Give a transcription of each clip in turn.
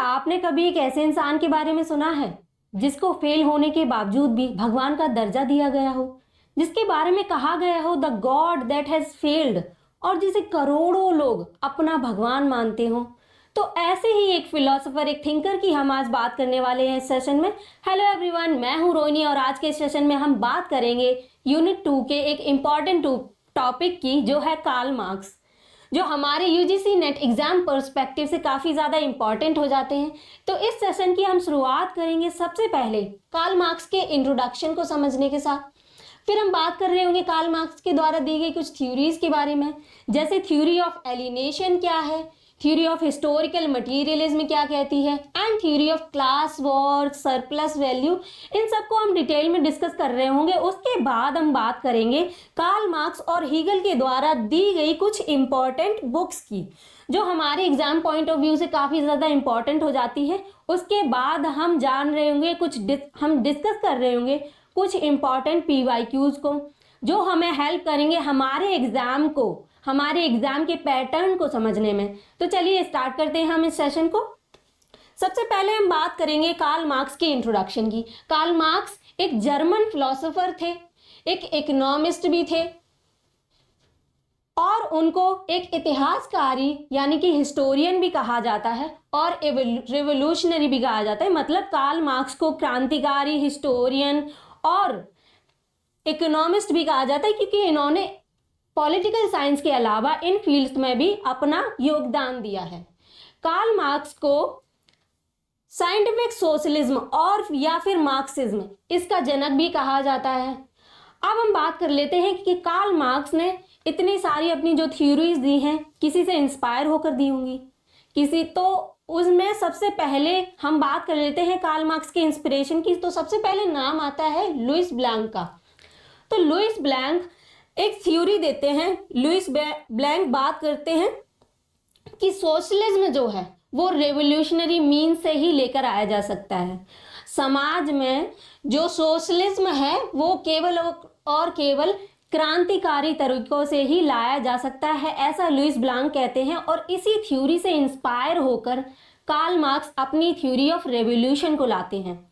आपने कभी एक ऐसे इंसान के बारे में सुना है जिसको फेल होने के बावजूद भी भगवान का दर्जा दिया गया हो, जिसके बारे में कहा गया हो the God that has failed, और जिसे करोड़ों लोग अपना भगवान मानते हो? तो ऐसे ही एक फिलोसोफर, एक थिंकर की हम आज बात करने वाले हैं इस सेशन में। हेलो एवरीवन, मैं हूं रोहिणी और आज के सेशन में हम बात करेंगे यूनिट 2 के एक इम्पॉर्टेंट टॉपिक की, जो है कार्ल मार्क्स, जो हमारे यूजीसी नेट एग्जाम पर्सपेक्टिव से काफ़ी ज़्यादा इंपॉर्टेंट हो जाते हैं। तो इस सेशन की हम शुरुआत करेंगे सबसे पहले कार्ल मार्क्स के इंट्रोडक्शन को समझने के साथ। फिर हम बात कर रहे होंगे कार्ल मार्क्स के द्वारा दी गई कुछ थ्योरीज के बारे में, जैसे थ्योरी ऑफ एलिनेशन क्या है, थ्योरी ऑफ हिस्टोरिकल मटीरियलिज्म क्या कहती है, and theory of class war, surplus value. इन सबको हम डिटेल में डिस्कस कर रहे होंगे। उसके बाद हम बात करेंगे कार्ल मार्क्स और हीगल के द्वारा दी गई कुछ इंपॉर्टेंट बुक्स की, जो हमारे एग्जाम पॉइंट ऑफ व्यू से काफ़ी ज़्यादा इंपॉर्टेंट हो जाती है। उसके बाद हम जान रहे होंगे हम डिस्कस कर रहे होंगे कुछ इंपॉर्टेंट PYQs को, जो हमें हेल्प करेंगे हमारे एग्जाम के पैटर्न को समझने में। तो चलिए स्टार्ट करते हैं हम इस सेशन को। सबसे पहले हम बात करेंगे कार्ल मार्क्स के इंट्रोडक्शन की। कार्ल मार्क्स एक जर्मन फिलोसोफर थे, एक इकोनॉमिस्ट भी थे, और उनको एक इतिहासकारी यानी कि हिस्टोरियन भी कहा जाता है और रिवोल्यूशनरी भी कहा जाता है। मतलब कार्ल मार्क्स को क्रांतिकारी, हिस्टोरियन और इकोनॉमिस्ट भी कहा जाता है, क्योंकि इन्होंने पॉलिटिकल साइंस के अलावा इन फील्ड्स में भी अपना योगदान दिया है। कार्ल मार्क्स को साइंटिफिक सोशलिज्म और या फिर मार्क्सिज्म, इसका जनक भी कहा जाता है। अब हम बात कर लेते हैं कि कार्ल मार्क्स ने इतनी सारी अपनी जो थ्योरीज दी हैं, किसी से इंस्पायर होकर दी होंगी, उसमें सबसे पहले हम बात कर लेते हैं कार्ल मार्क्स के इंस्पिरेशन की। तो सबसे पहले नाम आता है लुईस ब्लैंक का। तो लुईस ब्लैंक एक थ्योरी देते हैं। लुईस ब्लैंक बात करते हैं कि सोशलिज्म जो है वो रेवोल्यूशनरी मीन से ही लेकर आया जा सकता है। समाज में जो सोशलिज्म है वो केवल और केवल क्रांतिकारी तरीकों से ही लाया जा सकता है, ऐसा लुईस ब्लैंक कहते हैं। और इसी थ्योरी से इंस्पायर होकर कार्ल मार्क्स अपनी थ्योरी ऑफ रेवोल्यूशन को लाते हैं।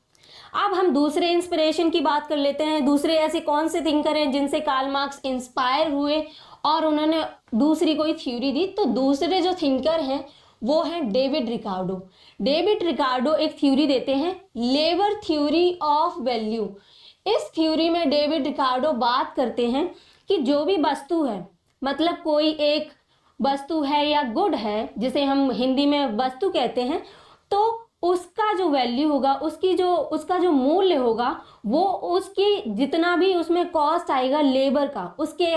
अब हम दूसरे इंस्पिरेशन की बात कर लेते हैं। दूसरे ऐसे कौन से थिंकर हैं जिनसे कार्ल मार्क्स इंस्पायर हुए और उन्होंने दूसरी कोई थ्योरी दी? तो दूसरे जो थिंकर हैं वो हैं डेविड रिकार्डो। डेविड रिकार्डो एक थ्योरी देते हैं, लेबर थ्योरी ऑफ वैल्यू। इस थ्योरी में डेविड रिकार्डो बात करते हैं कि जो भी वस्तु है, मतलब कोई एक वस्तु है या गुड है, जिसे हम हिंदी में वस्तु कहते हैं, तो उसका जो वैल्यू होगा, उसका जो मूल्य होगा, वो उसकी जितना भी उसमें कॉस्ट आएगा लेबर का, उसके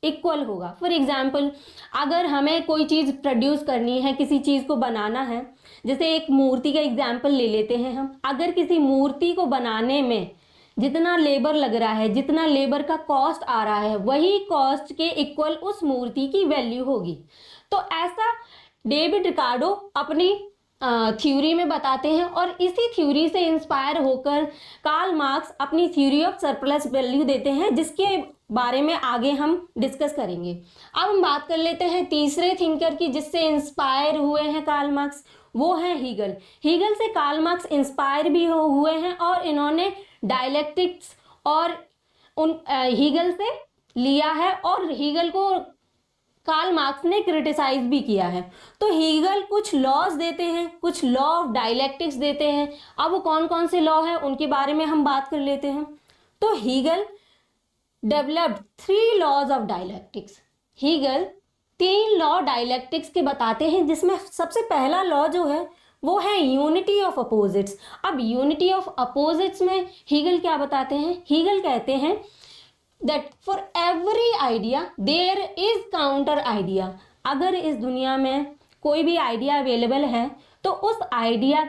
इक्वल होगा। फॉर एग्जाम्पल, अगर हमें कोई चीज़ प्रोड्यूस करनी है, किसी चीज़ को बनाना है, जैसे एक मूर्ति का एग्जाम्पल ले लेते हैं हम। अगर किसी मूर्ति को बनाने में जितना लेबर लग रहा है, जितना लेबर का कॉस्ट आ रहा है, वही कॉस्ट के इक्वल उस मूर्ति की वैल्यू होगी। तो ऐसा डेविड रिकार्डो अपनी थ्योरी में बताते हैं, और इसी थ्योरी से इंस्पायर होकर कार्ल मार्क्स अपनी थ्योरी ऑफ सरप्लस वैल्यू देते हैं, जिसके बारे में आगे हम डिस्कस करेंगे। अब हम बात कर लेते हैं तीसरे थिंकर की जिससे इंस्पायर हुए हैं कार्ल मार्क्स, वो है हीगल। हीगल से कार्ल मार्क्स इंस्पायर भी हुए हैं और इन्होंने डायलेक्टिक्स और हीगल से लिया है, और हीगल को कार्ल मार्क्स ने क्रिटिसाइज भी किया है। तो हीगल कुछ लॉज देते हैं, कुछ लॉ ऑफ डायलेक्टिक्स देते हैं। अब वो कौन कौन से लॉ हैं उनके बारे में हम बात कर लेते हैं। तो Hegel developed 3 laws of dialectics. Hegel 3 law dialectics के बताते हैं, जिसमें सबसे पहला लॉ जो है वो है यूनिटी ऑफ अपोजिट्स। अब यूनिटी ऑफ अपोजिट्स में हीगल क्या बताते हैं? हीगल कहते हैं that for every idea there is counter idea। अगर इस दुनिया में कोई भी आइडिया अवेलेबल है तो उस आइडिया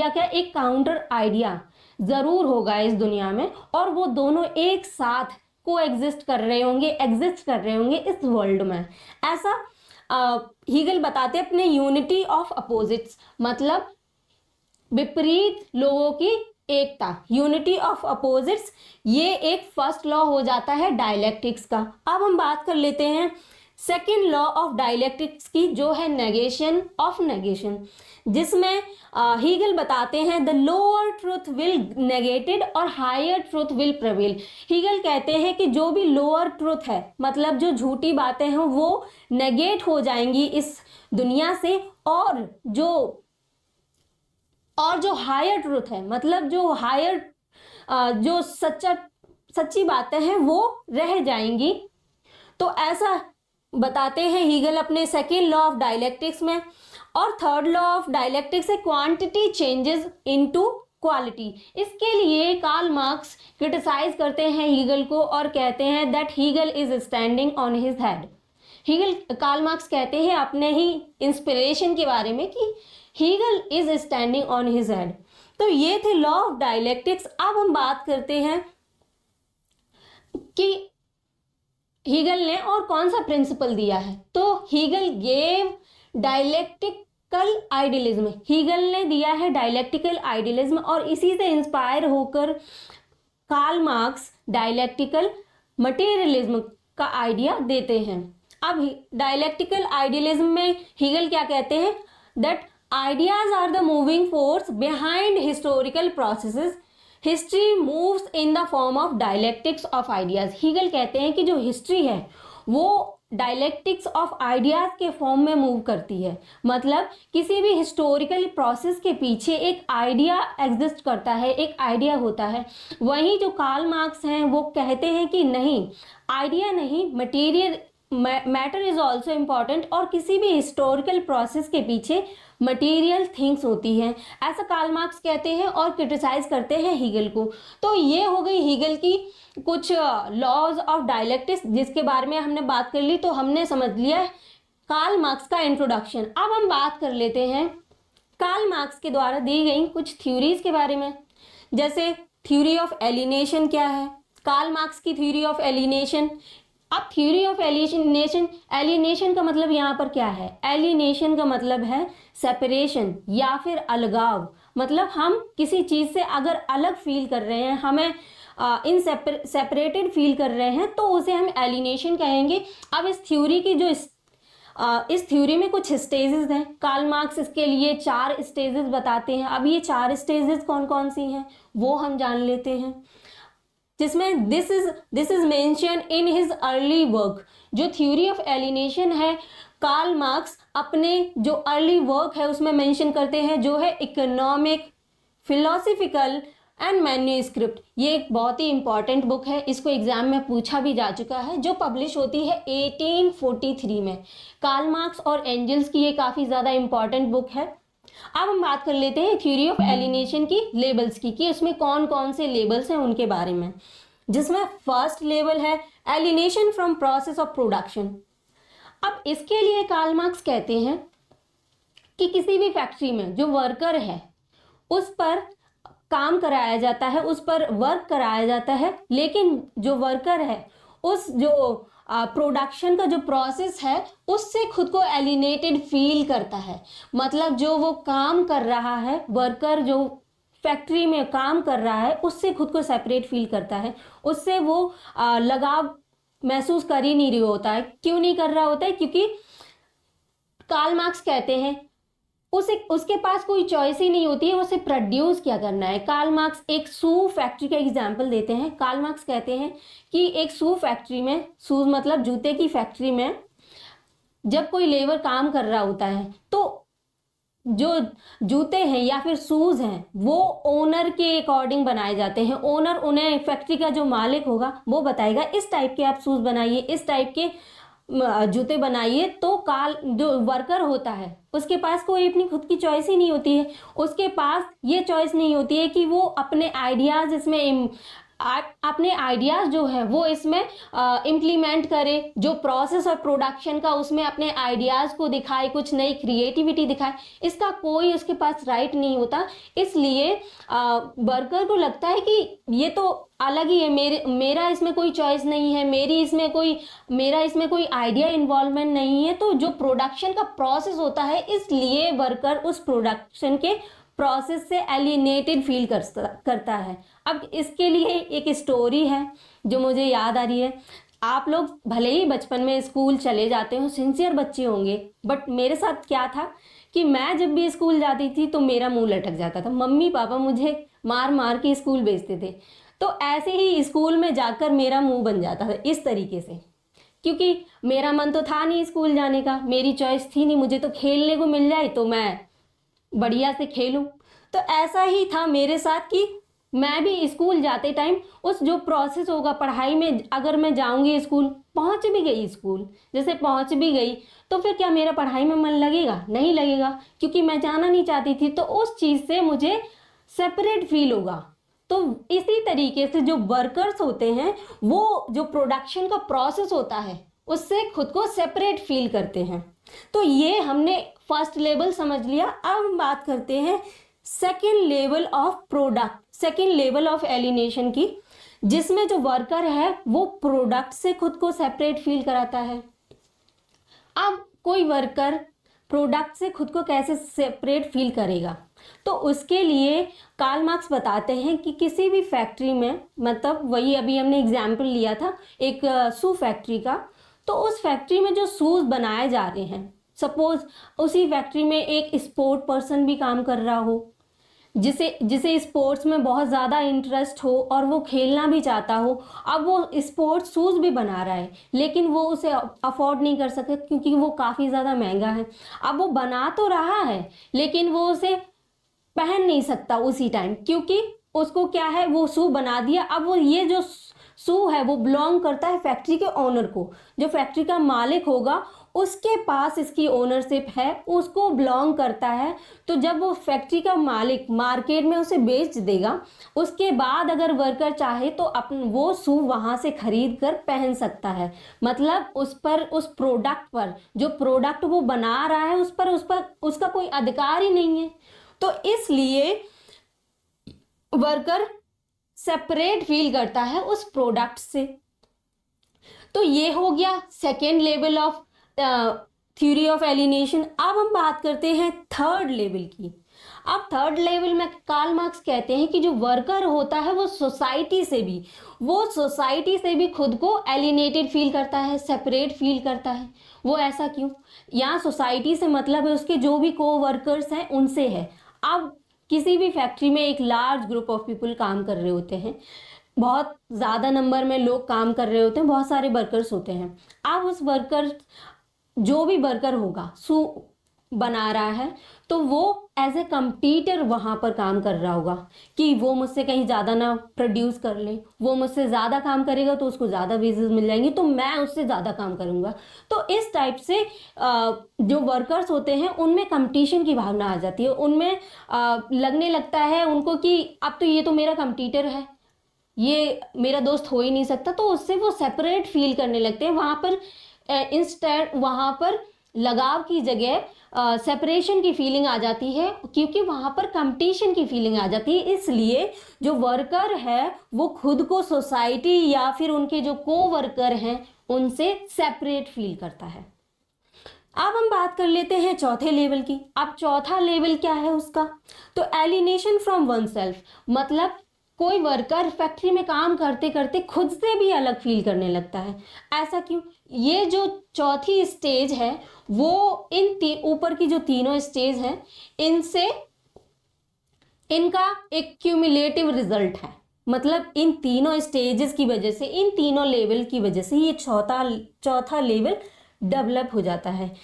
का एक काउंटर आइडिया ज़रूर होगा इस दुनिया में, और वो दोनों एक साथ एग्जिस्ट कर रहे होंगे इस वर्ल्ड में। ऐसा हीगल बताते अपने यूनिटी ऑफ अपोजिट्स, मतलब विपरीत लोगों की एकता, यूनिटी ऑफ अपोजिट्स। ये एक फर्स्ट लॉ हो जाता है डायलेक्टिक्स का। अब हम बात कर लेते हैं सेकेंड लॉ ऑफ डायलेक्टिक्स की, जो है नेगेशन ऑफ नेगेशन, जिसमें हीगल बताते हैं the lower truth will negated और higher truth will prevail. Hegel कहते हैं कि जो भी लोअर ट्रुथ है, मतलब जो झूठी बातें हैं, वो नेगेट हो जाएंगी इस दुनिया से, और जो हायर ट्रुथ है, मतलब जो हायर जो सच्ची बातें हैं वो रह जाएंगी। तो ऐसा बताते हैं हीगल अपने सेकेंड लॉ ऑफ डायलेक्टिक्स में। और थर्ड लॉ ऑफ डायलेक्टिक्स है क्वांटिटी चेंजेस इनटू क्वालिटी। इसके लिए कार्ल मार्क्स क्रिटिसाइज करते हैं हीगल को और कहते हैं that Hegel is standing on his head. Karl Marx कहते हैं अपने ही इंस्पिरेशन के बारे में कि Hegel is standing on his head. तो ये थे लॉ ऑफ डायलेक्टिक्स। अब हम बात करते हैं कि हीगल ने और कौन सा प्रिंसिपल दिया है। तो Hegel gave dialectical idealism, Hegel ने दिया है डायलेक्टिकल आइडियलिज्म, और इसी से इंस्पायर होकर कार्ल मार्क्स डायलेक्टिकल मटेरियलिज्म का आइडिया देते हैं। अब डायलेक्टिकल आइडियलिज्म में हीगल क्या कहते हैं, that ideas are the moving force behind historical processes, history moves in the form of dialectics of ideas. Hegel कहते हैं कि जो हिस्ट्री है वो डायलेक्टिक्स ऑफ आइडियाज के फॉर्म में मूव करती है, मतलब किसी भी हिस्टोरिकल प्रोसेस के पीछे एक आइडिया एग्जिस्ट करता है, एक आइडिया होता है। वहीं जो कार्ल मार्क्स हैं वो कहते हैं कि नहीं, आइडिया नहीं, material matter is also important, और किसी भी हिस्टोरिकल प्रोसेस के पीछे मटेरियल थिंग्स होती हैं, ऐसा कार्ल मार्क्स कहते हैं और क्रिटिसाइज करते हैं हीगल को। तो ये हो गई हीगल की कुछ लॉज ऑफ डायलेक्टिक्स, जिसके बारे में हमने बात कर ली। तो हमने समझ लिया कार्ल मार्क्स का इंट्रोडक्शन। अब हम बात कर लेते हैं कार्ल मार्क्स के द्वारा दी गई कुछ थ्योरीज के बारे में। जैसे थ्योरी ऑफ एलिनेशन क्या है, कार्ल मार्क्स की थ्योरी ऑफ एलिनेशन। अब थ्योरी ऑफ एलिनेशन, एलिनेशन का मतलब यहाँ पर क्या है, एलिनेशन का मतलब है सेपरेशन या फिर अलगाव, मतलब हम किसी चीज़ से अगर अलग फील कर रहे हैं, हमें इन सेपरेटेड फील कर रहे हैं, तो उसे हम एलिनेशन कहेंगे। अब इस थ्योरी की जो इस थ्योरी में कुछ स्टेजेस हैं, कार्ल मार्क्स इसके लिए 4 स्टेजेस बताते हैं। अब ये 4 स्टेजेस कौन कौन सी हैं वो हम जान लेते हैं, जिसमें this is mention in his early work. जो थ्योरी ऑफ एलिनेशन है, कार्ल मार्क्स अपने जो अर्ली वर्क है उसमें मेंशन करते हैं, जो है इकोनॉमिक, फिलोसफिकल एंड मैन्यूस्क्रिप्ट। ये एक बहुत ही इंपॉर्टेंट बुक है, इसको एग्जाम में पूछा भी जा चुका है, जो पब्लिश होती है 1843 में। कार्ल मार्क्स और एंजल्स की ये काफ़ी ज़्यादा इंपॉर्टेंट बुक है। अब हम बात कर लेते हैं थ्योरी ऑफ एलिनेशन की लेबल्स की, कि उसमें कौन कौन से लेबल्स हैं उनके बारे में। जिसमें फर्स्ट लेबल है alienation from process of production. अब इसके लिए कार्ल मार्क्स कहते हैं कि किसी भी फैक्ट्री में जो वर्कर है उस पर काम कराया जाता है, उस पर वर्क कराया जाता है, लेकिन जो वर्कर है उस जो प्रोडक्शन का जो प्रोसेस है उससे खुद को एलिनेटेड फील करता है। मतलब जो वो काम कर रहा है, वर्कर जो फैक्ट्री में काम कर रहा है, उससे खुद को सेपरेट फील करता है, उससे वो लगाव महसूस कर ही नहीं रहा होता है। क्यों नहीं कर रहा होता है, क्योंकि कार्ल मार्क्स कहते हैं उसके पास कोई चॉइस ही नहीं होती है, उसे प्रोड्यूस क्या करना है। कार्ल मार्क्स एक शू फैक्ट्री का एग्जाम्पल देते हैं। कार्ल मार्क्स कहते हैं कि एक शू फैक्ट्री में, शूज मतलब जूते की फैक्ट्री में, जब कोई लेबर काम कर रहा होता है तो जो जूते हैं या फिर शूज हैं वो ओनर के अकॉर्डिंग बनाए जाते हैं। ओनर उन्हें, फैक्ट्री का जो मालिक होगा वो बताएगा इस टाइप के आप शूज बनाइए, इस टाइप के जूते बनाइए। तो जो वर्कर होता है उसके पास कोई अपनी खुद की चॉइस ही नहीं होती है, उसके पास ये चॉइस नहीं होती है कि वो अपने आइडियाज़ इसमें अपने आइडियाज़ जो है वो इसमें इम्प्लीमेंट करे, जो प्रोसेस और प्रोडक्शन का उसमें अपने आइडियाज़ को दिखाए, कुछ नई क्रिएटिविटी दिखाए, इसका कोई उसके पास राइट नहीं होता। इसलिए वर्कर को लगता है कि ये तो अलग ही है, मेरा इसमें कोई चॉइस नहीं है, मेरा इसमें कोई आइडिया इन्वॉल्वमेंट नहीं है। तो जो प्रोडक्शन का प्रोसेस होता है, इसलिए वर्कर उस प्रोडक्शन के प्रोसेस से एलिनेटेड फील करता है। अब इसके लिए एक स्टोरी है जो मुझे याद आ रही है, आप लोग भले ही बचपन में स्कूल चले जाते हो, सिंसियर बच्चे होंगे, बट मेरे साथ क्या था कि मैं जब भी स्कूल जाती थी तो मेरा मुंह लटक जाता था। मम्मी पापा मुझे मार मार के स्कूल भेजते थे, तो ऐसे ही स्कूल में जाकर मेरा मुंह बन जाता था इस तरीके से, क्योंकि मेरा मन तो था नहीं स्कूल जाने का, मेरी चॉइस थी नहीं, मुझे तो खेलने को मिल जाए तो मैं बढ़िया से खेलूं। तो ऐसा ही था मेरे साथ कि मैं भी स्कूल जाते टाइम उस जो प्रोसेस होगा पढ़ाई में, अगर मैं जाऊंगी स्कूल, पहुंच भी गई स्कूल, जैसे पहुंच भी गई तो फिर क्या मेरा पढ़ाई में मन लगेगा? नहीं लगेगा, क्योंकि मैं जाना नहीं चाहती थी, तो उस चीज़ से मुझे सेपरेट फील होगा। तो इसी तरीके से जो वर्कर्स होते हैं वो जो प्रोडक्शन का प्रोसेस होता है उससे खुद को सेपरेट फील करते हैं। तो ये हमने फर्स्ट लेवल समझ लिया। अब हम बात करते हैं second level of product, second level of alienation की, जिसमें जो वर्कर है वो प्रोडक्ट से खुद को सेपरेट फील कराता है। अब कोई वर्कर प्रोडक्ट से खुद को कैसे सेपरेट फील करेगा? तो उसके लिए कार्ल मार्क्स बताते हैं कि किसी भी फैक्ट्री में, मतलब वही अभी हमने एग्जाम्पल लिया था एक शू फैक्ट्री का, तो उस फैक्ट्री में जो शूज बनाए जा रहे हैं, सपोज उसी फैक्ट्री में एक स्पोर्ट पर्सन भी काम कर रहा हो, जिसे जिसे स्पोर्ट्स में बहुत ज़्यादा इंटरेस्ट हो और वो खेलना भी चाहता हो। अब वो स्पोर्ट्स शूज़ भी बना रहा है, लेकिन वो उसे अफोर्ड नहीं कर सकता क्योंकि वो काफ़ी ज़्यादा महंगा है। अब वो बना तो रहा है लेकिन वो उसे पहन नहीं सकता उसी टाइम, क्योंकि उसको क्या है, वो शू बना दिया। अब वो ये जो शू है वो बिलोंग करता है फैक्ट्री के ओनर को, जो फैक्ट्री का मालिक होगा उसके पास इसकी ओनरशिप है, उसको बिलोंग करता है। तो जब वो फैक्ट्री का मालिक मार्केट में उसे बेच देगा, उसके बाद अगर वर्कर चाहे तो अपन वो शू वहाँ से खरीद कर पहन सकता है। मतलब उस पर, उस प्रोडक्ट पर, जो प्रोडक्ट वो बना रहा है उस पर उसका कोई अधिकार ही नहीं है। तो इसलिए वर्कर सेपरेट फील करता है उस प्रोडक्ट से। तो ये हो गया second level of theory of alienation. अब हम बात करते हैं थर्ड लेवल की। अब थर्ड लेवल में कार्ल मार्क्स कहते हैं कि जो वर्कर होता है वो सोसाइटी से भी खुद को एलिनेटेड फील करता है, सेपरेट फील करता है। वो ऐसा क्यों? यहाँ सोसाइटी से मतलब है उसके जो भी को वर्कर्स हैं उनसे है। अब किसी भी फैक्ट्री में एक लार्ज ग्रुप ऑफ पीपल काम कर रहे होते हैं, बहुत ज़्यादा नंबर में लोग काम कर रहे होते हैं, बहुत सारे वर्कर्स होते हैं। अब उस वर्कर, जो भी वर्कर होगा शू बना रहा है, तो वो एज ए कंपटीटर वहाँ पर काम कर रहा होगा कि वो मुझसे कहीं ज़्यादा ना प्रोड्यूस कर ले, वो मुझसे ज़्यादा काम करेगा तो उसको ज़्यादा वेजेस मिल जाएंगी, तो मैं उससे ज़्यादा काम करूँगा। तो इस टाइप से जो वर्कर्स होते हैं उनमें कंपटीशन की भावना आ जाती है, उनमें लगने लगता है उनको कि अब तो ये तो मेरा कंपटीटर है, ये मेरा दोस्त हो ही नहीं सकता, तो उससे वो सेपरेट फील करने लगते हैं। वहाँ पर इंस्टेड वहाँ पर लगाव की जगह सेपरेशन की फीलिंग आ जाती है, क्योंकि वहाँ पर कंपटीशन की फीलिंग आ जाती है। इसलिए जो वर्कर है वो खुद को सोसाइटी या फिर उनके जो को वर्कर हैं उनसे सेपरेट फील करता है। अब हम बात कर लेते हैं चौथे लेवल की। अब चौथा लेवल क्या है उसका? तो एलिनेशन फ्रॉम वन सेल्फ, मतलब कोई वर्कर फैक्ट्री में काम करते करते खुद से भी अलग फील करने लगता है। ऐसा क्यों? ये जो चौथी स्टेज है वो इन ऊपर की जो तीनों स्टेज हैं इनसे, इनका एक क्यूमुलेटिव रिजल्ट है। मतलब इन तीनों स्टेजेस की वजह से, इन तीनों लेवल की वजह से ये चौथा लेवल डेवलप हो जाता है।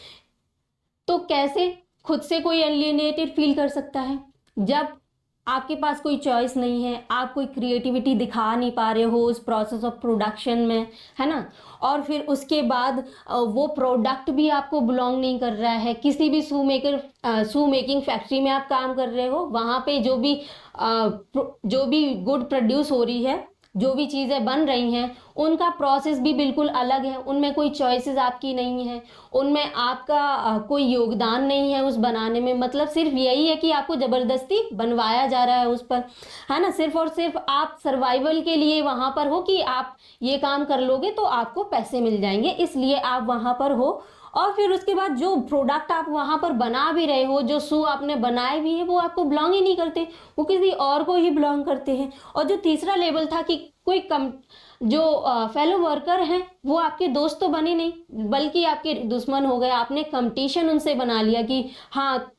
तो कैसे खुद से कोई एलिएनेटेड फील कर सकता है? जब आपके पास कोई चॉइस नहीं है, आप कोई क्रिएटिविटी दिखा नहीं पा रहे हो उस प्रोसेस ऑफ प्रोडक्शन में, है ना, और फिर उसके बाद वो प्रोडक्ट भी आपको बिलोंग नहीं कर रहा है। किसी भी शू मेकिंग फैक्ट्री में आप काम कर रहे हो, वहाँ पे जो भी गुड प्रोड्यूस हो रही है, जो भी चीज़ें बन रही हैं, उनका प्रोसेस भी बिल्कुल अलग है, उनमें कोई चॉइसेस आपकी नहीं है, उनमें आपका कोई योगदान नहीं है उस बनाने में। मतलब सिर्फ यही है कि आपको ज़बरदस्ती बनवाया जा रहा है उस पर, है ना, सिर्फ और सिर्फ आप सर्वाइवल के लिए वहाँ पर हो कि आप ये काम कर लोगे तो आपको पैसे मिल जाएंगे, इसलिए आप वहाँ पर हो। और फिर उसके बाद जो प्रोडक्ट आप वहाँ पर बना भी रहे हो, जो शू आपने बनाए भी है, वो आपको बिलोंग ही नहीं करते, वो किसी और को ही बिलोंग करते हैं। और जो तीसरा लेवल था कि कोई जो फेलो वर्कर हैं वो आपके दोस्त तो बने नहीं बल्कि आपके दुश्मन हो गए। आपने कंपटीशन उनसे बना लिया कि हाँ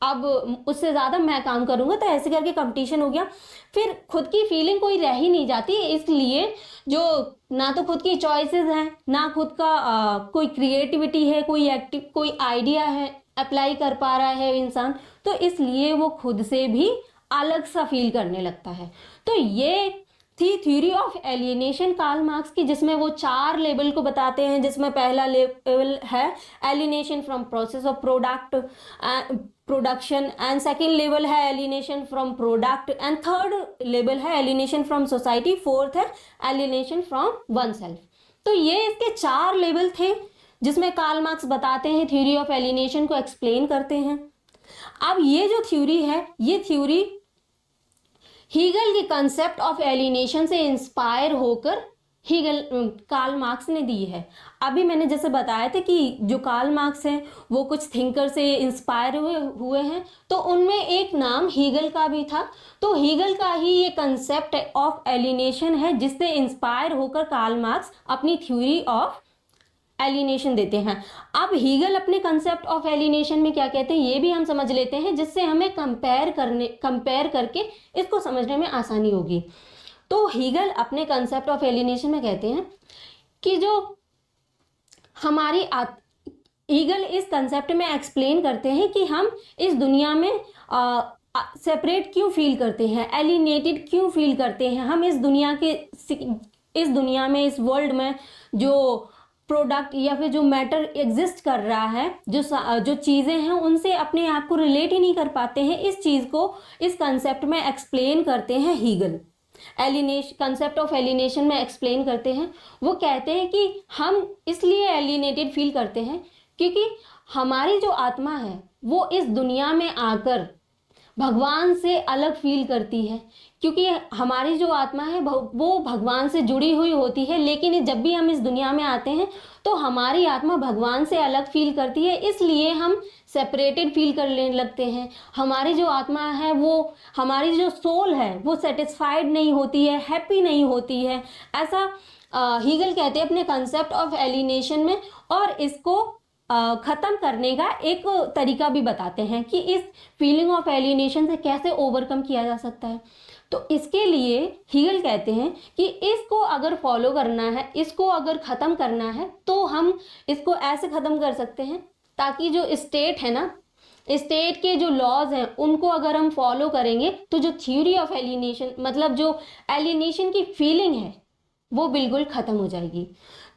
अब उससे ज़्यादा मैं काम करूँगा, तो ऐसे करके कंपटीशन हो गया। फिर खुद की फीलिंग कोई रह ही नहीं जाती, इसलिए जो ना तो खुद की चॉइसेस हैं, ना खुद का कोई क्रिएटिविटी है, कोई आइडिया है अप्लाई कर पा रहा है इंसान, तो इसलिए वो खुद से भी अलग सा फील करने लगता है। तो ये थी theory of alienation Karl Marx की, जिसमें वो 4 लेवल को बताते हैं, जिसमें पहला लेवल है alienation from process of production, and second level है alienation from product, and third level है एलियनेशन फ्रॉम सोसाइटी, फोर्थ है एलियनेशन फ्रॉम वन सेल्फ। तो ये इसके 4 लेवल थे जिसमें कार्ल मार्क्स बताते हैं, थ्योरी ऑफ एलियनेशन को एक्सप्लेन करते हैं। अब ये जो थ्योरी है, ये थ्योरी हीगल के कंसेप्ट ऑफ एलियनेशन से इंस्पायर होकर कार्ल मार्क्स ने दी है। अभी मैंने जैसे बताया था कि जो कार्ल मार्क्स हैं वो कुछ थिंकर से इंस्पायर हुए हैं, तो उनमें एक नाम हीगल का भी था। तो हीगल का ही ये कंसेप्ट ऑफ एलियनेशन है जिससे इंस्पायर होकर कार्ल मार्क्स अपनी थ्योरी ऑफ एलियनेशन देते हैं। अब हीगल अपने कंसेप्ट ऑफ एलियनेशन में क्या कहते हैं ये भी हम समझ लेते हैं, जिससे हमें कंपेयर करके इसको समझने में आसानी होगी। तो हीगल अपने कंसेप्ट ऑफ एलियनेशन में कहते हैं कि जो हमारी हीगल इस कंसेप्ट में एक्सप्लेन करते हैं कि हम इस दुनिया में सेपरेट क्यों फील करते हैं, एलियनेटेड क्यों फील करते हैं। हम इस दुनिया में, इस वर्ल्ड में जो प्रोडक्ट या फिर जो मैटर एग्जिस्ट कर रहा है, जो चीज़ें हैं उनसे अपने आप को रिलेट ही नहीं कर पाते हैं। इस चीज़ को इस कंसेप्ट में एक्सप्लेन करते हैं हीगल, कंसेप्ट ऑफ एलियनेशन में एक्सप्लेन करते हैं। वो कहते हैं कि हम इसलिए एलियनेटेड फील करते हैं क्योंकि हमारी जो आत्मा है वो इस दुनिया में आकर भगवान से अलग फील करती है, क्योंकि हमारी जो आत्मा है वो भगवान से जुड़ी हुई होती है, लेकिन जब भी हम इस दुनिया में आते हैं तो हमारी आत्मा भगवान से अलग फील करती है, इसलिए हम सेपरेटेड फील करने लगते हैं। हमारी जो आत्मा है, वो हमारी जो सोल है वो सेटिस्फाइड नहीं होती है, हैप्पी नहीं होती है। ऐसा हीगल कहते हैं अपने कंसेप्ट ऑफ एलियनेशन में, और इसको ख़त्म करने का एक तरीका भी बताते हैं कि इस फीलिंग ऑफ एलियनेशन से कैसे ओवरकम किया जा सकता है। तो इसके लिए हीगल कहते हैं कि इसको अगर फॉलो करना है, इसको अगर ख़त्म करना है, तो हम इसको ऐसे ख़त्म कर सकते हैं ताकि जो स्टेट है ना, स्टेट के जो लॉज हैं उनको अगर हम फॉलो करेंगे तो जो थ्योरी ऑफ एलियनेशन, मतलब जो एलियनेशन की फीलिंग है वो बिल्कुल ख़त्म हो जाएगी।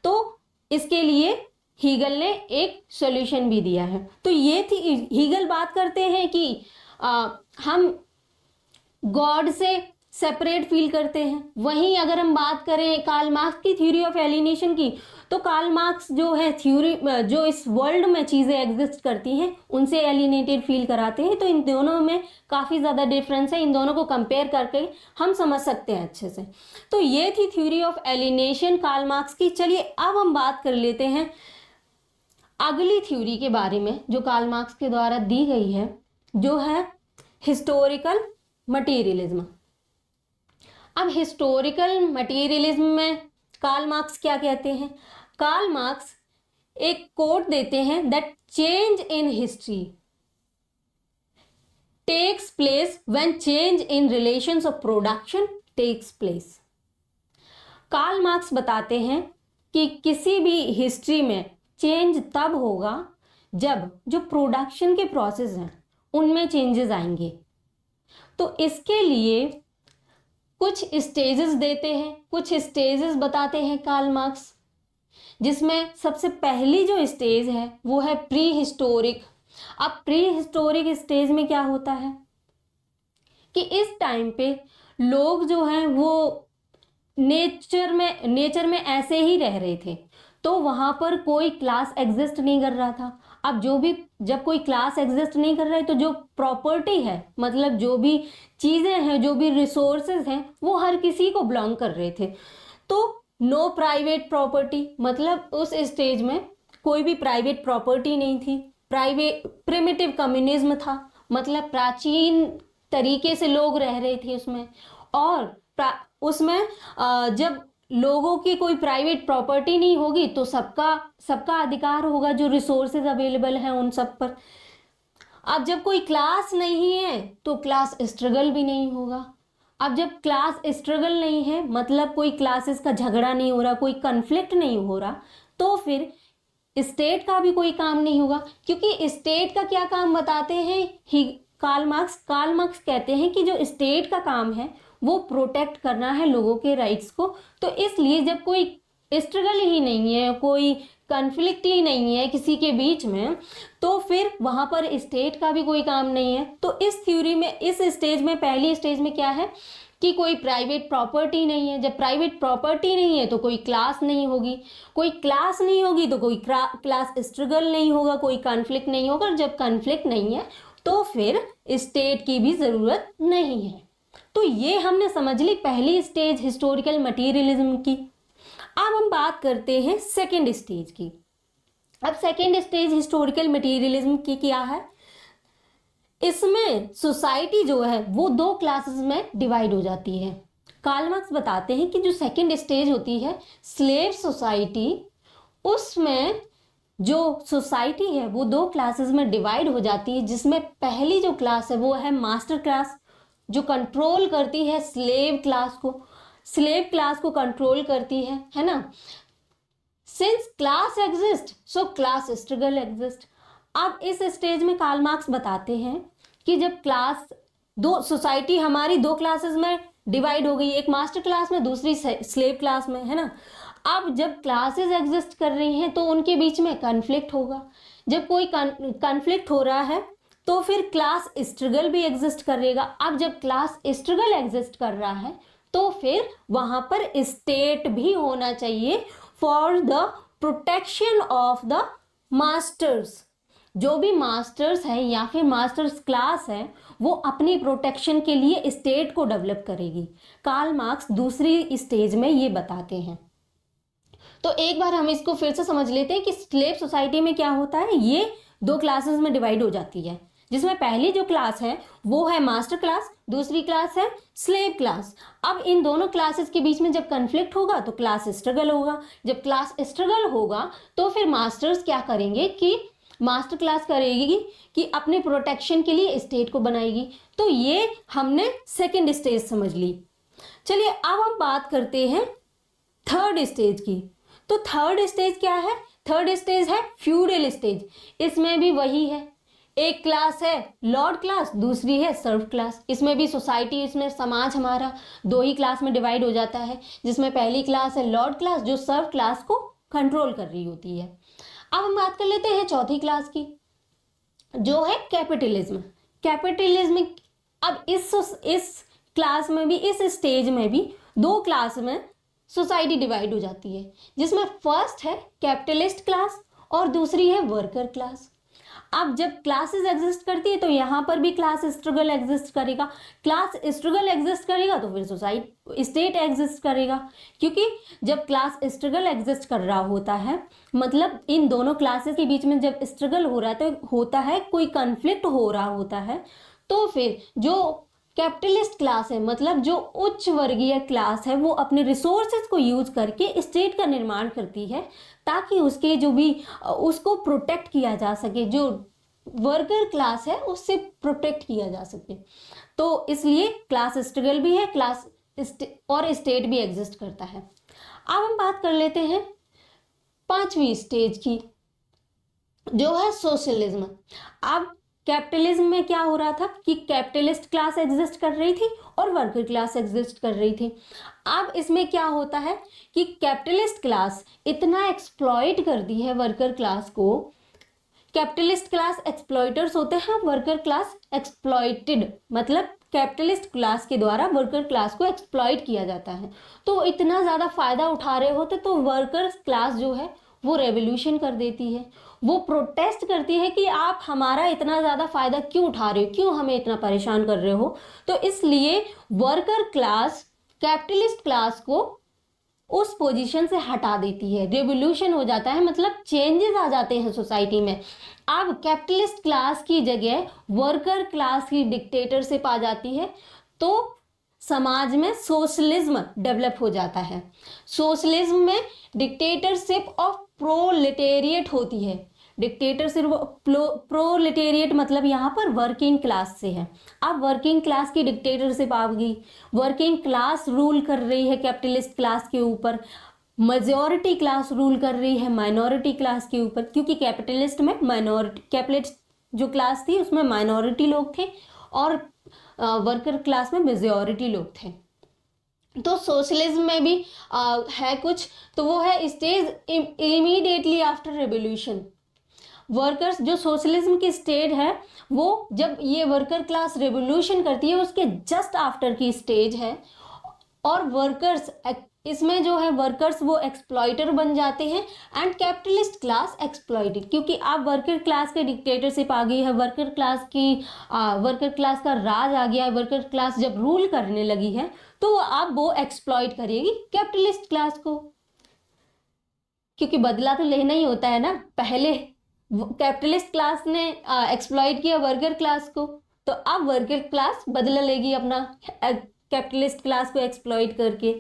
तो इसके लिए हीगल ने एक सॉल्यूशन भी दिया है। तो ये थी, हीगल बात करते हैं कि हम गॉड से सेपरेट फील करते हैं। वहीं अगर हम बात करें कार्ल मार्क्स की थ्योरी ऑफ एलियनेशन की, तो कार्ल मार्क्स जो है थ्योरी, जो इस वर्ल्ड में चीज़ें एग्जिस्ट करती हैं उनसे एलियनेटेड फील कराते हैं। तो इन दोनों में काफ़ी ज़्यादा डिफरेंस है, इन दोनों को कंपेयर करके हम समझ सकते हैं अच्छे से। तो ये थी theory of alienation Karl Marx की। चलिए अब हम बात कर लेते हैं अगली थ्योरी के बारे में जो कार्ल मार्क्स के द्वारा दी गई है, जो है हिस्टोरिकल मटेरियलिज्म। अब हिस्टोरिकल मटेरियलिज्म में कार्ल मार्क्स क्या कहते हैं? कार्ल मार्क्स एक कोट देते हैं that change in history takes place when change in relations of production takes place. Karl Marx बताते हैं कि किसी भी हिस्ट्री में चेंज तब होगा जब जो प्रोडक्शन के प्रोसेस हैं उनमें चेंजेस आएंगे। तो इसके लिए कुछ स्टेजेस देते हैं, कुछ स्टेजेस बताते हैं कार्ल मार्क्स, जिसमें सबसे पहली जो स्टेज है वो है प्री हिस्टोरिक। अब प्री हिस्टोरिक स्टेज में क्या होता है कि इस टाइम पे लोग जो हैं वो नेचर में ऐसे ही रह रहे थे, तो वहाँ पर कोई क्लास एग्जिस्ट नहीं कर रहा था। अब जब कोई क्लास एग्जिस्ट नहीं कर रहा है तो जो प्रॉपर्टी है, मतलब जो भी चीज़ें हैं, जो भी रिसोर्सेज हैं, वो हर किसी को बिलोंग कर रहे थे। तो नो प्राइवेट प्रॉपर्टी, मतलब उस स्टेज में कोई भी प्राइवेट प्रॉपर्टी नहीं थी। प्रिमिटिव कम्युनिज्म था, मतलब प्राचीन तरीके से लोग रह रहे थे उसमें। और उसमें जब लोगों की कोई प्राइवेट प्रॉपर्टी नहीं होगी तो सबका अधिकार होगा, जो रिसोर्सेज अवेलेबल हैं उन सब पर। अब जब कोई क्लास नहीं है तो क्लास स्ट्रगल भी नहीं होगा। अब जब क्लास स्ट्रगल नहीं है मतलब कोई क्लासेस का झगड़ा नहीं हो रहा, कोई कन्फ्लिक्ट नहीं हो रहा, तो फिर स्टेट का भी कोई काम नहीं होगा। क्योंकि स्टेट का क्या काम बताते हैं ही कार्ल मार्क्स कहते हैं कि जो स्टेट का काम है वो प्रोटेक्ट करना है लोगों के राइट्स को। तो इसलिए जब कोई स्ट्रगल ही नहीं है, कोई कन्फ्लिक्ट ही नहीं है किसी के बीच में, तो फिर वहां पर स्टेट का भी कोई काम नहीं है। तो इस थ्योरी में, इस स्टेज में, पहली स्टेज में क्या है कि कोई प्राइवेट प्रॉपर्टी नहीं है। जब प्राइवेट प्रॉपर्टी नहीं है तो कोई क्लास नहीं होगी, कोई क्लास नहीं होगी तो कोई क्लास स्ट्रगल नहीं होगा, कोई कॉन्फ्लिक्ट नहीं होगा। और जब कॉन्फ्लिक्ट नहीं है तो फिर स्टेट की भी जरूरत नहीं है। तो ये हमने समझ ली पहली स्टेज हिस्टोरिकल मटीरियलिज्म की। अब हम बात करते हैं सेकेंड स्टेज की। अब सेकेंड स्टेज हिस्टोरिकल मटीरियलिज्म की क्या है? इसमें सोसाइटी जो है वो दो क्लासेस में डिवाइड हो जाती है। कार्ल मार्क्स बताते हैं कि जो सेकेंड स्टेज होती है स्लेव सोसाइटी, उसमें जो सोसाइटी है वो दो क्लासेस में डिवाइड हो जाती है, जिसमें पहली जो क्लास है वो है मास्टर क्लास, जो कंट्रोल करती है स्लेव क्लास को कंट्रोल करती है ना। Since class exist so class struggle exist. अब इस स्टेज में कार्ल मार्क्स बताते हैं कि जब क्लास दो सोसाइटी हमारी दो क्लासेस में डिवाइड हो गई, एक मास्टर क्लास में दूसरी स्लेव क्लास में, है ना। अब जब क्लासेस एग्जिस्ट कर रही हैं तो उनके बीच में कॉन्फ्लिक्ट होगा। जब कोई कॉन्फ्लिक्ट हो रहा है तो फिर क्लास स्ट्रगल भी एग्जिस्ट करेगा। अब जब क्लास स्ट्रगल एग्जिस्ट कर रहा है तो फिर वहां पर स्टेट भी होना चाहिए for the protection of the masters. जो भी मास्टर्स है या फिर मास्टर्स क्लास है वो अपनी प्रोटेक्शन के लिए स्टेट को डेवलप करेगी। कार्ल मार्क्स दूसरी स्टेज में ये बताते हैं। तो एक बार हम इसको फिर से समझ लेते हैं कि स्लेव सोसाइटी में क्या होता है। ये दो क्लासेस में डिवाइड हो जाती है, जिसमें पहली जो क्लास है वो है मास्टर क्लास, दूसरी क्लास है स्लेव क्लास। अब इन दोनों क्लासेस के बीच में जब कन्फ्लिक्ट होगा तो क्लास स्ट्रगल होगा। जब क्लास स्ट्रगल होगा तो फिर मास्टर्स क्या करेंगे कि मास्टर क्लास करेगी कि अपने प्रोटेक्शन के लिए स्टेट को बनाएगी। तो ये हमने सेकेंड स्टेज समझ ली। चलिए अब हम बात करते हैं थर्ड स्टेज की। तो थर्ड स्टेज क्या है? थर्ड स्टेज है फ्यूडल स्टेज। इसमें भी वही है, एक क्लास है लॉर्ड क्लास, दूसरी है सर्व क्लास। इसमें भी सोसाइटी, इसमें समाज हमारा दो ही क्लास में डिवाइड हो जाता है, जिसमें पहली क्लास है लॉर्ड क्लास जो सर्व क्लास को कंट्रोल कर रही होती है। अब हम बात कर लेते हैं चौथी क्लास की, जो है कैपिटलिज्म। कैपिटलिज्म अब इस क्लास में भी, इस स्टेज में भी दो क्लास में सोसाइटी डिवाइड हो जाती है, जिसमें फर्स्ट है कैपिटलिस्ट क्लास और दूसरी है वर्कर क्लास। अब जब क्लासेस एग्जिस्ट करती है तो यहाँ पर भी क्लास स्ट्रगल एग्जिस्ट करेगा। क्लास स्ट्रगल एग्जिस्ट करेगा तो फिर सोसाइटी स्टेट एग्जिस्ट करेगा, क्योंकि जब क्लास स्ट्रगल एग्जिस्ट कर रहा होता है मतलब इन दोनों क्लासेस के बीच में जब स्ट्रगल हो रहा होता है, कोई कन्फ्लिक्ट हो रहा होता है, तो फिर जो कैपिटलिस्ट क्लास है मतलब जो उच्च वर्गीय क्लास है वो अपने रिसोर्सेज को यूज करके स्टेट का निर्माण करती है ताकि उसके जो भी उसको प्रोटेक्ट किया जा सके, जो वर्कर क्लास है उससे प्रोटेक्ट किया जा सके। तो इसलिए क्लास स्ट्रगल भी है, क्लास और स्टेट भी एग्जिस्ट करता है। अब हम बात कर लेते हैं पांचवी स्टेज की, जो है सोशलिज्म। अब कैपिटलिज्म में क्या हो रहा था कि कैपिटलिस्ट क्लास एग्जिस्ट कर रही थी और वर्कर क्लास एग्जिस्ट कर रही थी। अब इसमें क्या होता है कि कैपिटलिस्ट क्लास इतना एक्सप्लॉइट कर दी है वर्कर क्लास को। कैपिटलिस्ट क्लास एक्सप्लॉइटर्स होते हैं, वर्कर क्लास एक्सप्लॉइटेड, मतलब कैपिटलिस्ट क्लास के द्वारा वर्कर क्लास को एक्सप्लॉइट किया जाता है। तो इतना ज़्यादा फायदा उठा रहे होते तो वर्कर क्लास जो है वो रेवोल्यूशन कर देती है, वो प्रोटेस्ट करती है कि आप हमारा इतना ज़्यादा फायदा क्यों उठा रहे हो, क्यों हमें इतना परेशान कर रहे हो। तो इसलिए वर्कर क्लास कैपिटलिस्ट क्लास को उस पोजीशन से हटा देती है, रेवोल्यूशन हो जाता है, मतलब चेंजेस आ जाते हैं सोसाइटी में। अब कैपिटलिस्ट क्लास की जगह वर्कर क्लास की डिक्टेटरशिप आ जाती है। तो समाज में सोशलिज्म डेवलप हो जाता है। सोशलिज्म में डिक्टेटरशिप ऑफ प्रोलेटेरिएट होती है। डिक्टेटरशिप प्रोलेटेरिएट मतलब यहाँ पर वर्किंग क्लास से है। अब वर्किंग क्लास की डिक्टेटरशिप आ गई, वर्किंग क्लास रूल कर रही है कैपिटलिस्ट क्लास के ऊपर, मेजॉरिटी क्लास रूल कर रही है माइनॉरिटी क्लास के ऊपर, क्योंकि कैपिटलिस्ट में माइनॉरिटी, कैपिटलिस्ट जो क्लास थी उसमें माइनॉरिटी लोग थे और वर्कर क्लास में मेजॉरिटी लोग थे। तो सोशलिज्म में भी है कुछ, तो वो है stage immediately after revolution. Workers, जो सोशलिज्म की स्टेज है वो जब ये वर्कर क्लास रेवोल्यूशन करती है उसके जस्ट आफ्टर की स्टेज है। और वर्कर्स, इसमें जो है वर्कर्स वो एक्सप्लॉइटर बन जाते हैं एंड कैपिटलिस्ट क्लास एक्सप्लॉइटेड, क्योंकि अब वर्कर क्लास की डिक्टेटरशिप आ गई है, वर्कर क्लास का राज आ गया है। वर्कर क्लास जब रूल करने लगी है तो अब वो एक्सप्लॉइट करेगी कैपिटलिस्ट क्लास को, क्योंकि बदला तो लेना ही होता है ना। पहले कैपिटलिस्ट क्लास ने एक्सप्लॉइट किया वर्कर क्लास को, तो अब वर्कर क्लास बदला लेगी अपना कैपिटलिस्ट क्लास को एक्सप्लॉइट करके।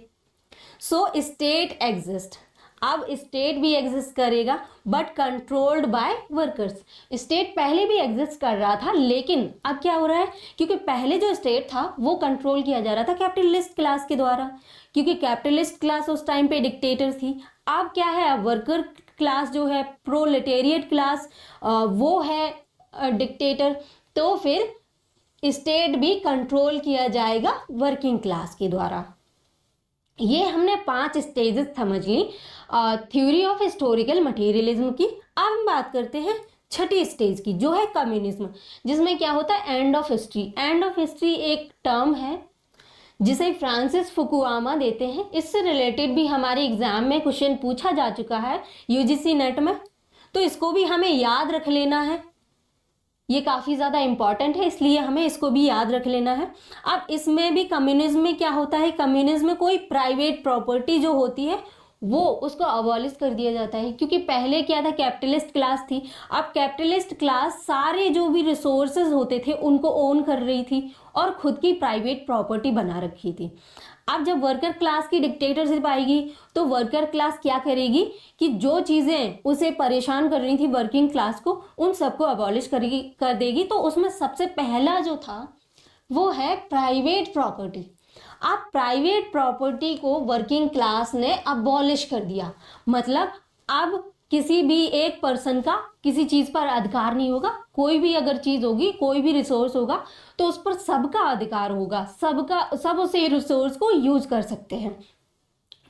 सो स्टेट एग्जिस्ट, अब स्टेट भी एग्जिस्ट करेगा but controlled by workers. State पहले भी एग्जिस्ट कर रहा था, लेकिन अब क्या हो रहा है, क्योंकि पहले जो स्टेट था वो कंट्रोल किया जा रहा था कैपिटलिस्ट क्लास के द्वारा, क्योंकि कैपिटलिस्ट क्लास उस टाइम पे डिक्टेटर थी। अब क्या है, अब वर्कर क्लास जो है, प्रोलेटेरिएट क्लास, वो है डिक्टेटर, तो फिर स्टेट भी कंट्रोल किया जाएगा वर्किंग क्लास के द्वारा। ये हमने 5 स्टेजेस समझ ली थ्योरी ऑफ हिस्टोरिकल मटेरियलिज्म की। अब हम बात करते हैं छठी स्टेज की, जो है कम्युनिज्म, जिसमें क्या होता है, and of history. And of history एक टर्म है जिसे फ्रांसिस फुकुयामा देते हैं। इससे रिलेटेड भी हमारे एग्जाम में क्वेश्चन पूछा जा चुका है यूजीसी नेट में, तो इसको भी हमें याद रख लेना है। ये काफ़ी ज़्यादा इंपॉर्टेंट है, इसलिए हमें इसको भी याद रख लेना है। अब इसमें भी कम्युनिज्म में क्या होता है, कम्युनिज्म में कोई प्राइवेट प्रॉपर्टी जो होती है वो उसको अबॉलिश कर दिया जाता है, क्योंकि पहले क्या था, कैपिटलिस्ट क्लास थी। अब कैपिटलिस्ट क्लास सारे जो भी रिसोर्सेज होते थे उनको ओन कर रही थी और खुद की प्राइवेट प्रॉपर्टी बना रखी थी। अब जब वर्कर क्लास की डिक्टेटरशिप आएगी तो वर्कर क्लास क्या करेगी कि जो चीज़ें उसे परेशान कर रही थी वर्किंग क्लास को, उन सबको अबॉलिश कर देगी। तो उसमें सबसे पहला जो था वो है प्राइवेट प्रॉपर्टी। अब प्राइवेट प्रॉपर्टी को वर्किंग क्लास ने अबॉलिश कर दिया, मतलब अब किसी भी एक पर्सन का किसी चीज़ पर अधिकार नहीं होगा। कोई भी अगर चीज़ होगी, कोई भी रिसोर्स होगा तो उस पर सबका अधिकार होगा, सब उस रिसोर्स को यूज कर सकते हैं।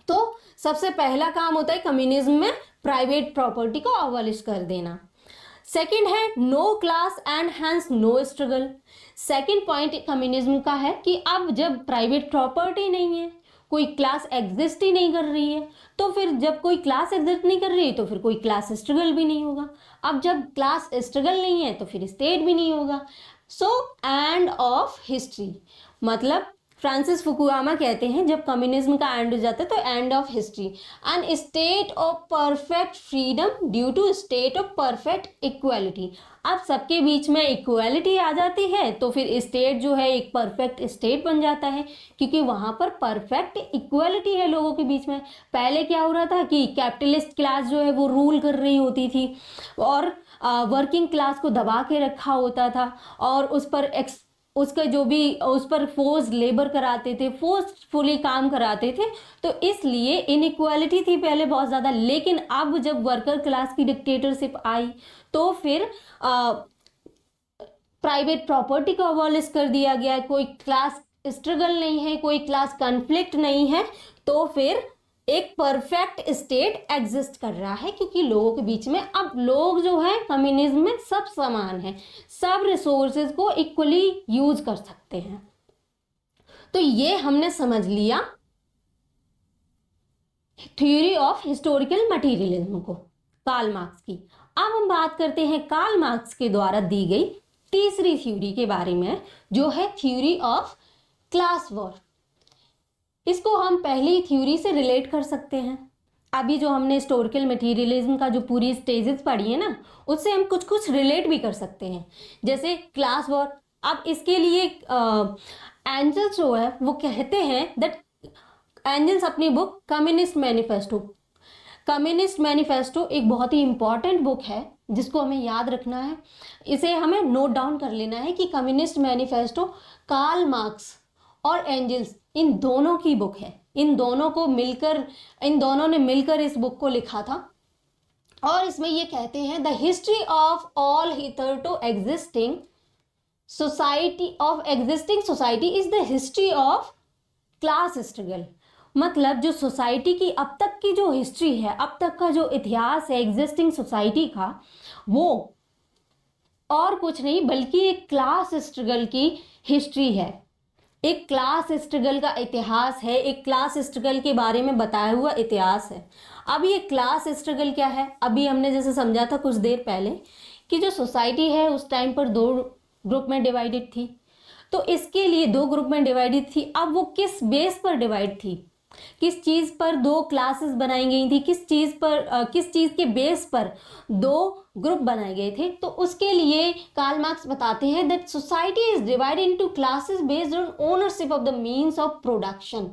तो सबसे पहला काम होता है कम्युनिज्म में प्राइवेट प्रॉपर्टी को अबॉलिश कर देना। सेकंड है no class and hence no struggle. Second point communism का है कि अब जब प्राइवेट प्रॉपर्टी नहीं है, कोई क्लास एग्जिस्ट ही नहीं कर रही है, तो फिर जब कोई क्लास एग्जिस्ट नहीं कर रही है तो फिर कोई क्लास स्ट्रगल भी नहीं होगा। अब जब क्लास स्ट्रगल नहीं है तो फिर स्टेट भी नहीं होगा। सो एंड ऑफ हिस्ट्री, मतलब फ्रांसिस फुकुयामा कहते हैं जब कम्युनिज्म का एंड हो जाता है तो end of history and state of perfect freedom due to state of perfect equality. अब सबके बीच में इक्वालिटी आ जाती है तो फिर स्टेट जो है एक परफेक्ट स्टेट बन जाता है, क्योंकि वहाँ पर परफेक्ट इक्वालिटी है लोगों के बीच में। पहले क्या हो रहा था कि कैपिटलिस्ट क्लास जो है वो रूल कर रही होती थी और वर्किंग क्लास को दबा के रखा होता था और उसका जो भी उस पर फोर्स लेबर कराते थे, फोर्सफुली काम कराते थे, तो इसलिए इनइक्वालिटी थी पहले बहुत ज़्यादा। लेकिन अब जब वर्कर क्लास की डिक्टेटरशिप आई तो फिर प्राइवेट प्रॉपर्टी को अबॉलिश कर दिया गया है, कोई क्लास स्ट्रगल नहीं है, कोई क्लास कॉन्फ्लिक्ट नहीं है, तो फिर एक परफेक्ट स्टेट एग्जिस्ट कर रहा है, क्योंकि लोगों के बीच में अब लोग जो है कम्युनिज्म में सब समान है, सब रिसोर्सेज को इक्वली यूज कर सकते हैं। तो ये हमने समझ लिया थ्योरी ऑफ हिस्टोरिकल मटेरियलिज्म को, कार्ल मार्क्स की। अब हम बात करते हैं कार्ल मार्क्स के द्वारा दी गई तीसरी थ्योरी के बारे में, जो है थ्योरी ऑफ क्लास वॉर। इसको हम पहली थ्योरी से रिलेट कर सकते हैं। अभी जो हमने हिस्टोरिकल मटेरियलिज्म का जो पूरी स्टेजेस पढ़ी है ना, उससे हम कुछ रिलेट भी कर सकते हैं। जैसे क्लास वॉर, अब इसके लिए एंजल्स जो है वो कहते हैं दैट एंजल्स अपनी बुक कम्युनिस्ट मैनिफेस्टो एक बहुत ही इंपॉर्टेंट बुक है जिसको हमें याद रखना है, इसे हमें नोट डाउन कर लेना है कि कम्युनिस्ट मैनिफेस्टो कार्ल मार्क्स और एंजल्स इन दोनों की बुक है। इन दोनों ने मिलकर इस बुक को लिखा था और इसमें ये कहते हैं the history of all hitherto existing society is the history of class struggle. मतलब जो सोसाइटी की अब तक की जो हिस्ट्री है, अब तक का जो इतिहास है एग्जिस्टिंग सोसाइटी का, वो और कुछ नहीं बल्कि एक क्लास स्ट्रगल की हिस्ट्री है, एक क्लास स्ट्रगल का इतिहास है, एक क्लास स्ट्रगल के बारे में बताया हुआ इतिहास है। अब ये क्लास स्ट्रगल क्या है, अभी हमने जैसे समझा था कुछ देर पहले कि जो सोसाइटी है उस टाइम पर दो ग्रुप में डिवाइडेड थी, तो इसके लिए दो ग्रुप में डिवाइडेड थी। अब वो किस बेस पर डिवाइड थी, किस चीज पर दो क्लासेस बनाई गई थी, किस चीज के बेस पर दो ग्रुप बनाए गए थे, तो उसके लिए कार्ल मार्क्स बताते हैं that society is divided into classes based on ownership of the means of production.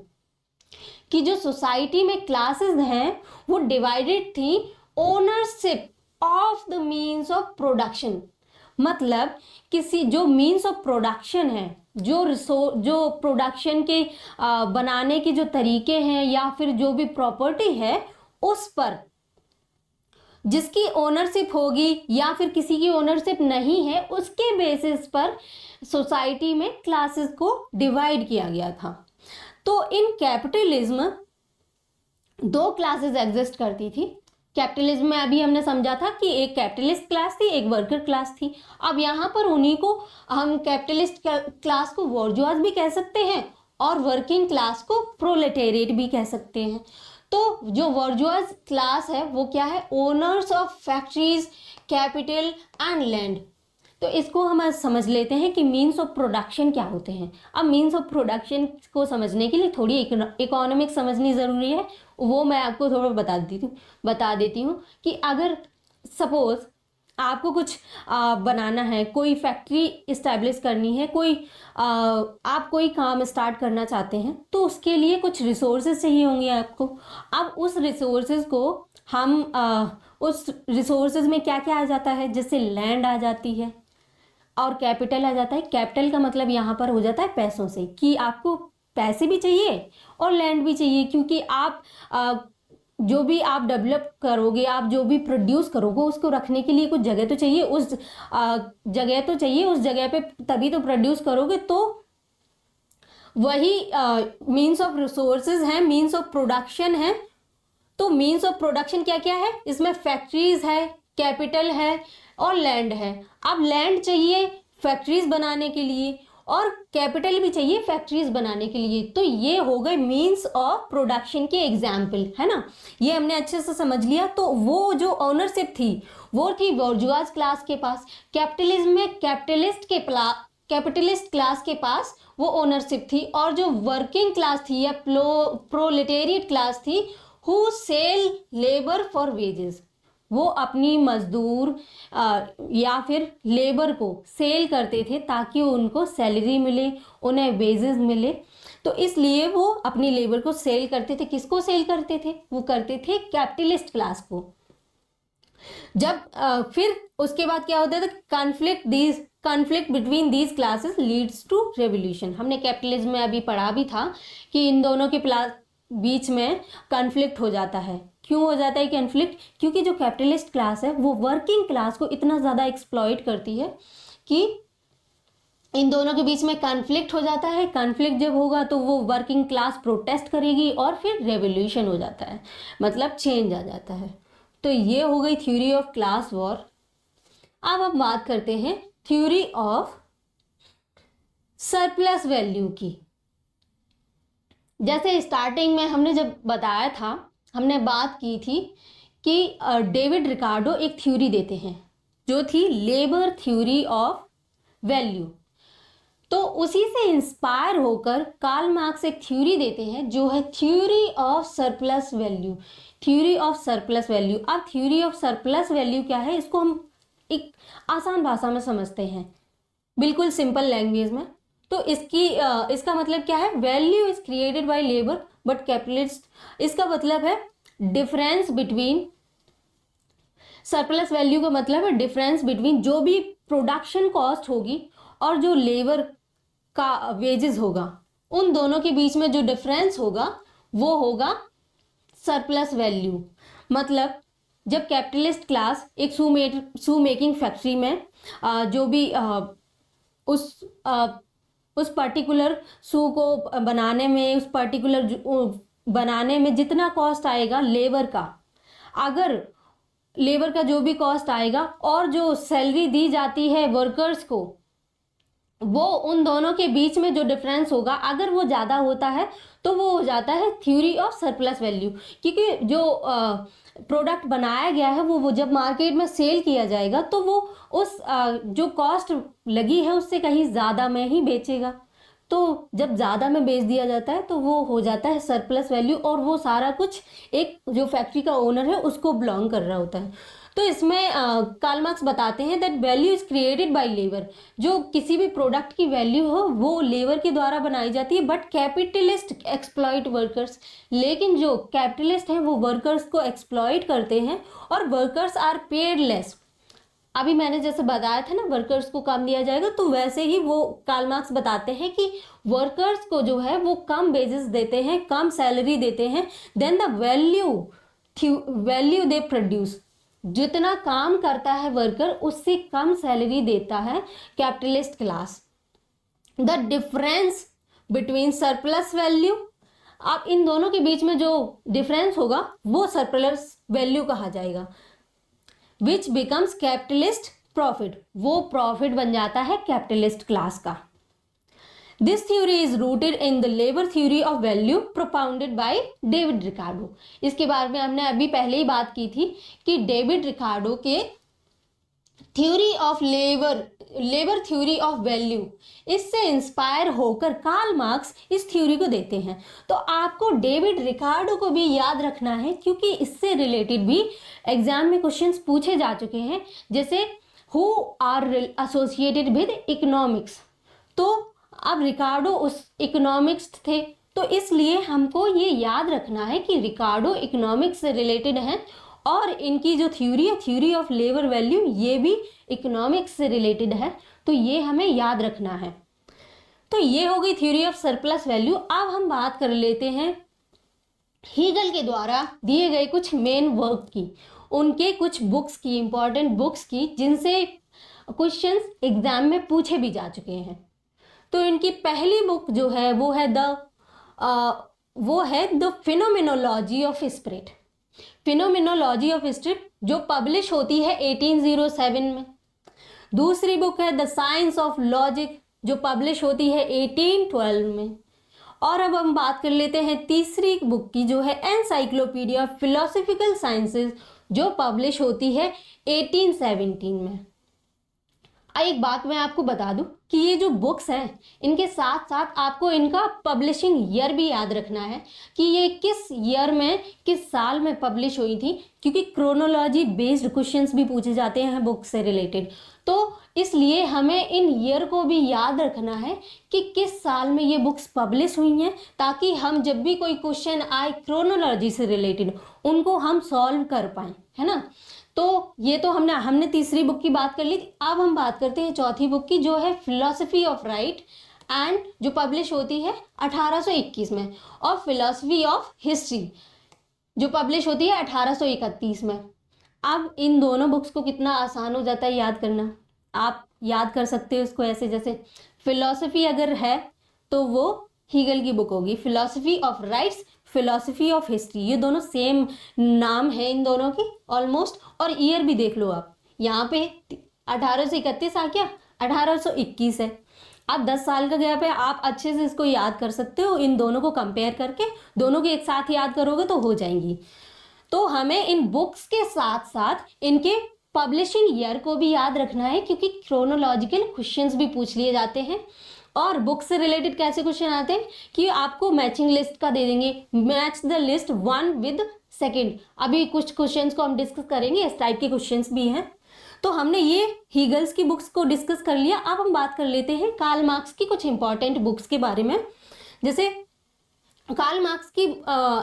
कि जो सोसाइटी में क्लासेस हैं वो डिवाइडेड थी ownership of the means of production. मतलब किसी जो मींस ऑफ प्रोडक्शन है, जो प्रोडक्शन के बनाने के जो तरीके हैं या फिर जो भी प्रॉपर्टी है उस पर जिसकी ओनरशिप होगी या फिर किसी की ओनरशिप नहीं है, उसके बेसिस पर सोसाइटी में क्लासेस को डिवाइड किया गया था। तो इन कैपिटलिज्म दो क्लासेस एग्जिस्ट करती थी। कैपिटलिज्म में अभी हमने समझा था कि एक कैपिटलिस्ट क्लास थी, एक वर्कर क्लास थी। अब यहाँ पर उन्हीं को हम कैपिटलिस्ट क्लास को वर्जुआज भी कह सकते हैं और वर्किंग क्लास को प्रोलेटेरिएट भी कह सकते हैं। तो जो वर्जुआज क्लास है वो क्या है, owners of factories, capital and land. तो इसको हम आज समझ लेते हैं कि मीन्स ऑफ प्रोडक्शन क्या होते हैं। अब मीन्स ऑफ प्रोडक्शन को समझने के लिए थोड़ी इकोनॉमिक्स समझनी ज़रूरी है, वो मैं आपको थोड़ा बता देती हूँ कि अगर सपोज आपको कुछ बनाना है, कोई फैक्ट्री इस्टेब्लिश करनी है, आप कोई काम स्टार्ट करना चाहते हैं, तो उसके लिए कुछ रिसोर्सेज चाहिए होंगे आपको। अब उस रिसोर्सेज को हम उस रिसोर्सेज में क्या क्या आ जाता है, जैसे लैंड आ जाती है और कैपिटल आ जाता है। कैपिटल का मतलब यहाँ पर हो जाता है पैसों से, कि आपको पैसे भी चाहिए और लैंड भी चाहिए, क्योंकि आप जो भी आप डेवलप करोगे, आप जो भी प्रोड्यूस करोगे, उसको रखने के लिए कुछ जगह तो चाहिए, उस जगह पे तभी तो प्रोड्यूस करोगे। तो वही मीन्स ऑफ रिसोर्सेज है, मीन्स ऑफ प्रोडक्शन है। तो मीन्स ऑफ प्रोडक्शन क्या क्या है, इसमें फैक्ट्रीज है, कैपिटल है और लैंड है। अब लैंड चाहिए फैक्ट्रीज बनाने के लिए और कैपिटल भी चाहिए फैक्ट्रीज बनाने के लिए। तो ये हो गए मीन्स ऑफ प्रोडक्शन के एग्जाम्पल, है ना। ये हमने अच्छे से समझ लिया। तो वो जो ओनरशिप थी वो थी वर्जुआज क्लास के पास। कैपिटलिज्म में कैपिटलिस्ट क्लास के पास वो ओनरशिप थी, और जो वर्किंग क्लास थी या प्रोलेटेरिएट क्लास थी, who sell labour for wages, वो अपनी मजदूर या फिर लेबर को सेल करते थे ताकि उनको सैलरी मिले, उन्हें वेजेस मिले। तो इसलिए वो अपनी लेबर को सेल करते थे। किसको सेल करते थे, वो करते थे कैपिटलिस्ट क्लास को। जब फिर उसके बाद क्या होता था, conflict between these classes leads to revolution. हमने कैपिटलिज्म में अभी पढ़ा भी था कि इन दोनों के बीच में कॉन्फ्लिक्ट हो जाता है। क्यों हो जाता है कॉन्फ्लिक्ट, क्योंकि जो कैपिटलिस्ट क्लास है वो वर्किंग क्लास को इतना ज़्यादा एक्सप्लॉइट करती है कि इन दोनों के बीच में कॉन्फ्लिक्ट हो जाता है। कॉन्फ्लिक्ट जब होगा तो वो वर्किंग क्लास प्रोटेस्ट करेगी और फिर रेवोल्यूशन हो जाता है, मतलब चेंज आ जाता है। तो ये हो गई थ्योरी ऑफ क्लास वॉर। अब हम बात करते हैं थ्योरी ऑफ सरप्लस वैल्यू की। जैसे स्टार्टिंग में हमने जब बताया था, हमने बात की थी कि डेविड रिकार्डो एक थ्योरी देते हैं जो थी लेबर थ्योरी ऑफ वैल्यू। तो उसी से इंस्पायर होकर कार्ल मार्क्स एक थ्योरी देते हैं जो है theory of surplus value. Theory of surplus value. अब थ्योरी ऑफ सरप्लस वैल्यू क्या है, इसको हम एक आसान भाषा में समझते हैं। बिल्कुल सिंपल लैंग्वेज में। तो इसका मतलब क्या है, value is created by labour but capitalist, इसका मतलब है डिफरेंस बिटवीन, सरप्लस वैल्यू का मतलब है डिफरेंस बिटवीन जो भी प्रोडक्शन कॉस्ट होगी और जो लेबर का वेजेस होगा, उन दोनों के बीच में जो डिफरेंस होगा वो होगा सरप्लस वैल्यू। मतलब जब कैपिटलिस्ट क्लास एक शू मेकिंग फैक्ट्री में जो भी उस पर्टिकुलर शू को बनाने में, उस पर्टिकुलर बनाने में जितना कॉस्ट आएगा लेबर का, अगर लेबर का जो भी कॉस्ट आएगा और जो सैलरी दी जाती है वर्कर्स को, वो उन दोनों के बीच में जो डिफरेंस होगा अगर वो ज़्यादा होता है तो वो हो जाता है थ्योरी ऑफ सरप्लस वैल्यू। क्योंकि जो प्रोडक्ट बनाया गया है वो जब मार्केट में सेल किया जाएगा तो वो उस जो कॉस्ट लगी है उससे कहीं ज़्यादा में ही बेचेगा। तो जब ज़्यादा में बेच दिया जाता है तो वो हो जाता है सरप्लस वैल्यू, और वो सारा कुछ एक जो फैक्ट्री का ओनर है उसको बिलोंग कर रहा होता है। तो इसमें कार्ल मार्क्स बताते हैं that value is created by labour, जो किसी भी प्रोडक्ट की वैल्यू हो वो लेबर के द्वारा बनाई जाती है, बट कैपिटलिस्ट एक्सप्लॉइट वर्कर्स, लेकिन जो कैपिटलिस्ट हैं वो वर्कर्स को एक्सप्लॉइट करते हैं और वर्कर्स आर पेड लेस। अभी मैंने जैसे बताया था ना वर्कर्स को कम दिया जाएगा, तो वैसे ही वो कार्ल मार्क्स बताते हैं कि वर्कर्स को जो है वो कम वेजेस देते हैं, कम सैलरी देते हैं, then the value they produce, जितना काम करता है वर्कर उससे कम सैलरी देता है capitalist class. The difference between surplus value, अब इन दोनों के बीच में जो डिफरेंस होगा वो सरप्लस वैल्यू कहा जाएगा, विच बिकम्स कैपिटलिस्ट प्रॉफिट, वो प्रॉफिट बन जाता है कैपिटलिस्ट क्लास का। This theory is rooted in the labour theory of value propounded by David Ricardo. इसके बारे में हमने अभी पहले ही बात की थी कि डेविड रिकार्डो के theory of labour theory of value, इससे इंस्पायर होकर कार्ल मार्क्स इस थ्योरी को देते हैं। तो आपको डेविड रिकार्डो को भी याद रखना है क्योंकि इससे रिलेटेड भी एग्जाम में क्वेश्चंस पूछे जा चुके हैं, जैसे who are associated with economics. तो अब रिकार्डो उस इकोनॉमिक्स थे, तो इसलिए हमको ये याद रखना है कि रिकार्डो इकोनॉमिक्स से रिलेटेड हैं और इनकी जो थ्योरी है थ्योरी ऑफ लेबर वैल्यू ये भी इकोनॉमिक्स से रिलेटेड है, तो ये हमें याद रखना है। तो ये हो गई थ्योरी ऑफ सरप्लस वैल्यू। अब हम बात कर लेते हैं हीगल के द्वारा दिए गए कुछ मेन वर्क की, उनके कुछ बुक्स की, इंपॉर्टेंट बुक्स की, जिनसे क्वेश्चंस एग्जाम में पूछे भी जा चुके हैं। तो इनकी पहली बुक जो है वो है the phenomenology of spirit, phenomenology of spirit, जो पब्लिश होती है 1807 में। दूसरी बुक है द साइंस ऑफ लॉजिक, जो पब्लिश होती है 1812 में। और अब हम बात कर लेते हैं तीसरी बुक की, जो है एनसाइक्लोपीडिया ऑफ फिलोसफिकल साइंसेस, जो पब्लिश होती है 1817 में। एक बात मैं आपको बता दूं कि ये जो बुक्स हैं इनके साथ साथ आपको इनका पब्लिशिंग ईयर भी याद रखना है कि ये किस ईयर में, किस साल में पब्लिश हुई थी, क्योंकि क्रोनोलॉजी बेस्ड क्वेश्चंस भी पूछे जाते हैं बुक से रिलेटेड। तो इसलिए हमें इन ईयर को भी याद रखना है कि किस साल में ये बुक्स पब्लिश हुई हैं, ताकि हम जब भी कोई क्वेश्चन आए क्रोनोलॉजी से रिलेटेड उनको हम सॉल्व कर पाएँ, है ना। तो ये तो हमने तीसरी बुक की बात कर ली। अब हम बात करते हैं चौथी बुक की, जो है फिलॉसफी ऑफ राइट एंड, जो पब्लिश होती है 1821 में, और फिलॉसफी ऑफ हिस्ट्री जो पब्लिश होती है 1831 में। अब इन दोनों बुक्स को कितना आसान हो जाता है याद करना, आप याद कर सकते हो इसको ऐसे, जैसे फिलॉसफी अगर है तो वो हीगल की बुक होगी, philosophy of rights, philosophy of history, ये दोनों सेम नाम है इन दोनों की ऑलमोस्ट। और ईयर भी देख लो आप, यहाँ पे 1831 आ गया, 1821 है। आप 10 साल का गैप है, आप अच्छे से इसको याद कर सकते हो। इन दोनों को कंपेयर करके दोनों को एक साथ याद करोगे तो हो जाएंगी। तो हमें इन बुक्स के साथ साथ इनके पब्लिशिंग ईयर को भी याद रखना है, क्योंकि क्रोनोलॉजिकल क्वेश्चंस भी पूछ लिए जाते हैं। और बुक से रिलेटेड कैसे क्वेश्चन आते हैं कि आपको मैचिंग लिस्ट का दे देंगे, match the list one with second. अभी कुछ क्वेश्चंस को हम डिस्कस करेंगे, इस टाइप के क्वेश्चंस भी हैं। तो हमने ये हीगल्स की बुक्स को डिस्कस कर लिया। अब हम बात कर लेते हैं कार्ल मार्क्स की कुछ इंपॉर्टेंट बुक्स के बारे में। जैसे कार्ल मार्क्स की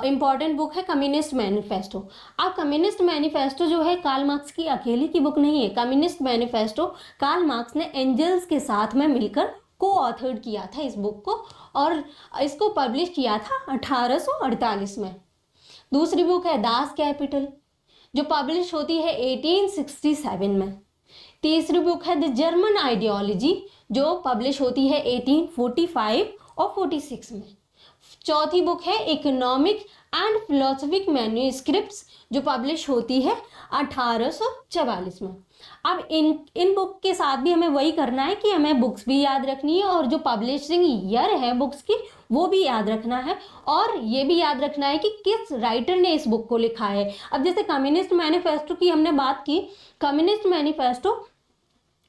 इंपॉर्टेंट बुक है कम्युनिस्ट मैनिफेस्टो। अब कम्युनिस्ट मैनिफेस्टो जो है कार्ल मार्क्स की अकेले की बुक नहीं है। कम्युनिस्ट मैनिफेस्टो कार्ल मार्क्स ने एंजल्स के साथ में मिलकर को ऑथर्ड किया था इस बुक को, और इसको पब्लिश किया था 1848 में। दूसरी बुक है दास कैपिटल, जो पब्लिश होती है 1867 में। तीसरी बुक है द जर्मन आइडियोलॉजी, जो पब्लिश होती है 1845 और 46 में। चौथी बुक है इकोनॉमिक एंड फिलोसफिक मैन्यूस्क्रिप्ट्स, जो पब्लिश होती है 1844 में। अब इन बुक के साथ भी हमें वही करना है कि हमें बुक्स भी याद रखनी है, और जो पब्लिशिंग ईयर है बुक्स की वो भी याद रखना है, और ये भी याद रखना है कि किस राइटर ने इस बुक को लिखा है। अब जैसे कम्युनिस्ट मैनिफेस्टो की हमने बात की, कम्युनिस्ट मैनिफेस्टो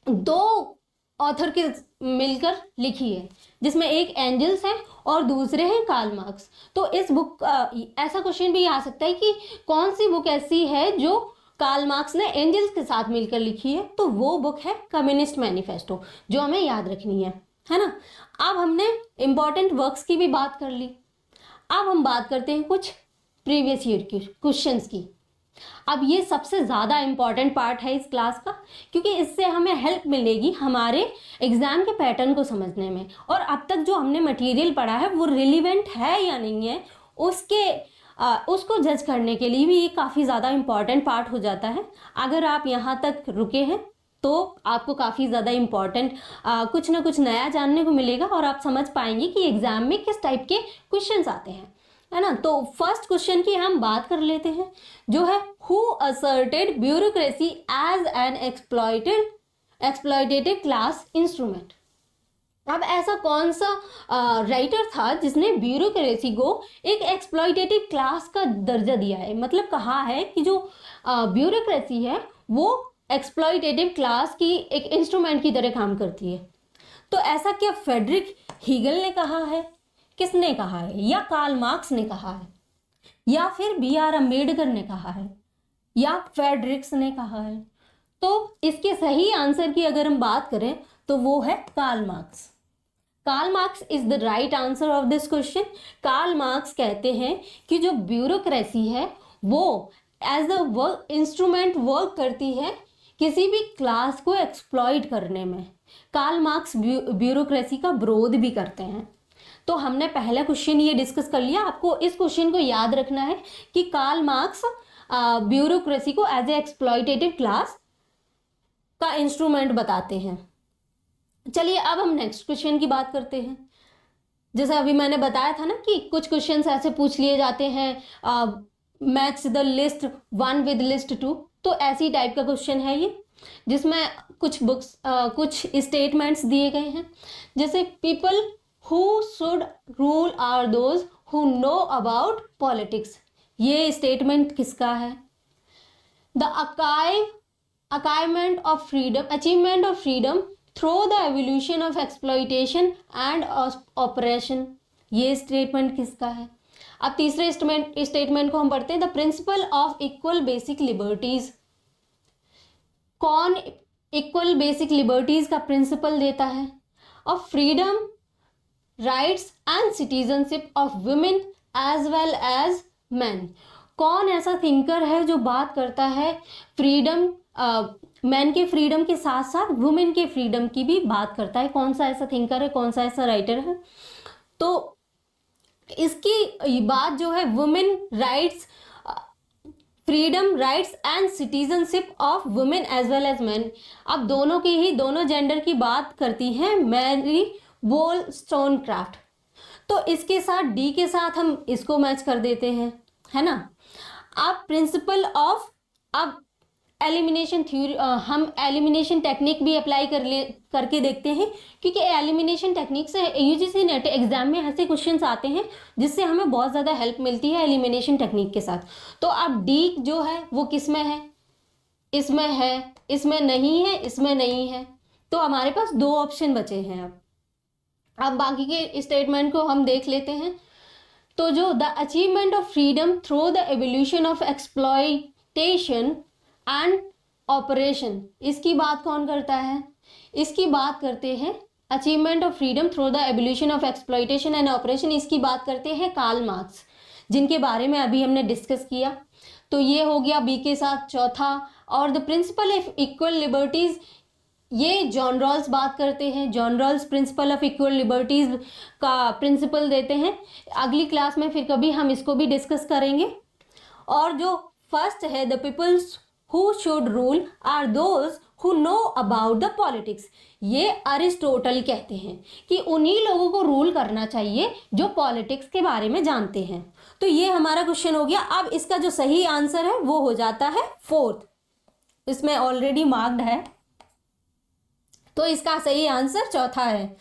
2 ऑथर के मिलकर लिखी है, जिसमें एक एंजल्स है और दूसरे हैं कार्ल मार्क्स। तो इस बुक ऐसा क्वेश्चन भी आ सकता है कि कौन सी बुक ऐसी है जो कार्ल मार्क्स ने एंजल्स के साथ मिलकर लिखी है, तो वो बुक है कम्युनिस्ट मैनिफेस्टो, जो हमें याद रखनी है ना। अब हमने इंपॉर्टेंट वर्क्स की भी बात कर ली। अब हम बात करते हैं कुछ प्रीवियस ईयर के क्वेश्चंस की। अब ये सबसे ज़्यादा इंपॉर्टेंट पार्ट है इस क्लास का, क्योंकि इससे हमें हेल्प मिलेगी हमारे एग्जाम के पैटर्न को समझने में, और अब तक जो हमने मटेरियल पढ़ा है वो रिलीवेंट है या नहीं है उसको जज करने के लिए भी ये काफ़ी ज़्यादा इंपॉर्टेंट पार्ट हो जाता है। अगर आप यहाँ तक रुके हैं तो आपको काफ़ी ज़्यादा इम्पॉर्टेंट कुछ ना कुछ नया जानने को मिलेगा, और आप समझ पाएंगे कि एग्जाम में किस टाइप के क्वेश्चंस आते हैं, है ना। तो फर्स्ट क्वेश्चन की हम बात कर लेते हैं, जो है who asserted bureaucracy as an exploitative class instrument. अब ऐसा कौन सा राइटर था जिसने ब्यूरोक्रेसी को एक एक्सप्लॉयटेटिव क्लास का दर्जा दिया है, मतलब कहा है कि जो ब्यूरोक्रेसी है वो एक्सप्लॉयटेटिव क्लास की एक इंस्ट्रूमेंट की तरह काम करती है। तो ऐसा क्या फ्रेडरिक हीगल ने कहा है, किसने कहा है, या कार्ल मार्क्स ने कहा है, या फिर B.R. अम्बेडकर ने कहा है, या फ्रेडरिक्स ने कहा है? तो इसके सही आंसर की अगर हम बात करें तो वो है Karl Marx. Karl Marx is the right answer of this question. Karl Marx कहते हैं कि जो ब्यूरोक्रेसी है वो as a work instrument work करती है किसी भी क्लास को एक्सप्लॉइट करने में। कार्ल मार्क्स ब्यूरोक्रेसी का विरोध भी करते हैं। तो हमने पहला क्वेश्चन ये डिस्कस कर लिया। आपको इस क्वेश्चन को याद रखना है कि कार्ल मार्क्स ब्यूरोक्रेसी को एज ए एक्सप्लॉइटेटिव क्लास का इंस्ट्रूमेंट बताते हैं। चलिए अब हम नेक्स्ट क्वेश्चन की बात करते हैं। जैसे अभी मैंने बताया था ना कि कुछ क्वेश्चंस ऐसे पूछ लिए जाते हैं, match the list 1 with list 2, तो ऐसी टाइप का क्वेश्चन है ये, जिसमें कुछ बुक्स कुछ स्टेटमेंट्स दिए गए हैं। जैसे people who should rule are those who know about politics, ये स्टेटमेंट किसका है? The achievement of freedom through the evolution of exploitation and operation, ये स्टेटमेंट किसका है? अब तीसरे स्टेटमेंट को हम पढ़ते हैं, the principle of equal basic liberties. कौन इक्वल बेसिक लिबर्टीज का प्रिंसिपल देता है? Of freedom, rights and citizenship of women as well as man. कौन ऐसा थिंकर है जो बात करता है फ्रीडम, मैन के फ्रीडम के साथ साथ वुमेन के फ्रीडम की भी बात करता है? कौन सा ऐसा थिंकर है, कौन सा ऐसा राइटर है? तो इसकी बात जो है women rights, freedom, rights and citizenship of women as well as man, अब दोनों की ही, दोनों जेंडर की बात करती हैं मैरी वोllstonecraft। तो इसके साथ डी के साथ हम इसको मैच कर देते हैं, है ना। अब प्रिंसिपल ऑफ, अब एलिमिनेशन थ्योरी, हम एलिमिनेशन टेक्निक भी अप्लाई करके देखते हैं, क्योंकि एलिमिनेशन टेक्निक से यूजीसी नेट एग्जाम में ऐसे क्वेश्चंस आते हैं जिससे हमें बहुत ज़्यादा हेल्प मिलती है एलिमिनेशन टेक्निक के साथ। तो अब डी जो है वो किस में है? इसमें है, इसमें नहीं है, इसमें नहीं है। तो हमारे पास 2 ऑप्शन बचे हैं। अब बाकी के स्टेटमेंट को हम देख लेते हैं। तो जो the achievement of freedom through the evolution of exploitation and operation, इसकी बात कौन करता है? इसकी बात करते हैं achievement of freedom through the evolution of exploitation and operation, इसकी बात करते हैं कार्ल मार्क्स, जिनके बारे में अभी हमने डिस्कस किया। तो ये हो गया बी के साथ चौथा। और the principle of equal liberties, ये जॉन रॉल्स बात करते हैं, John Rawls principle of equal liberties का प्रिंसिपल देते हैं। अगली क्लास में फिर कभी हम इसको भी डिस्कस करेंगे। और जो फर्स्ट है, the peoples who should rule are those who know about the politics, ये अरिस्टोटल कहते हैं कि उन्हीं लोगों को रूल करना चाहिए जो पॉलिटिक्स के बारे में जानते हैं। तो ये हमारा क्वेश्चन हो गया। अब इसका जो सही आंसर है वो हो जाता है फोर्थ, इसमें ऑलरेडी मार्क्ड है, तो इसका सही आंसर चौथा है।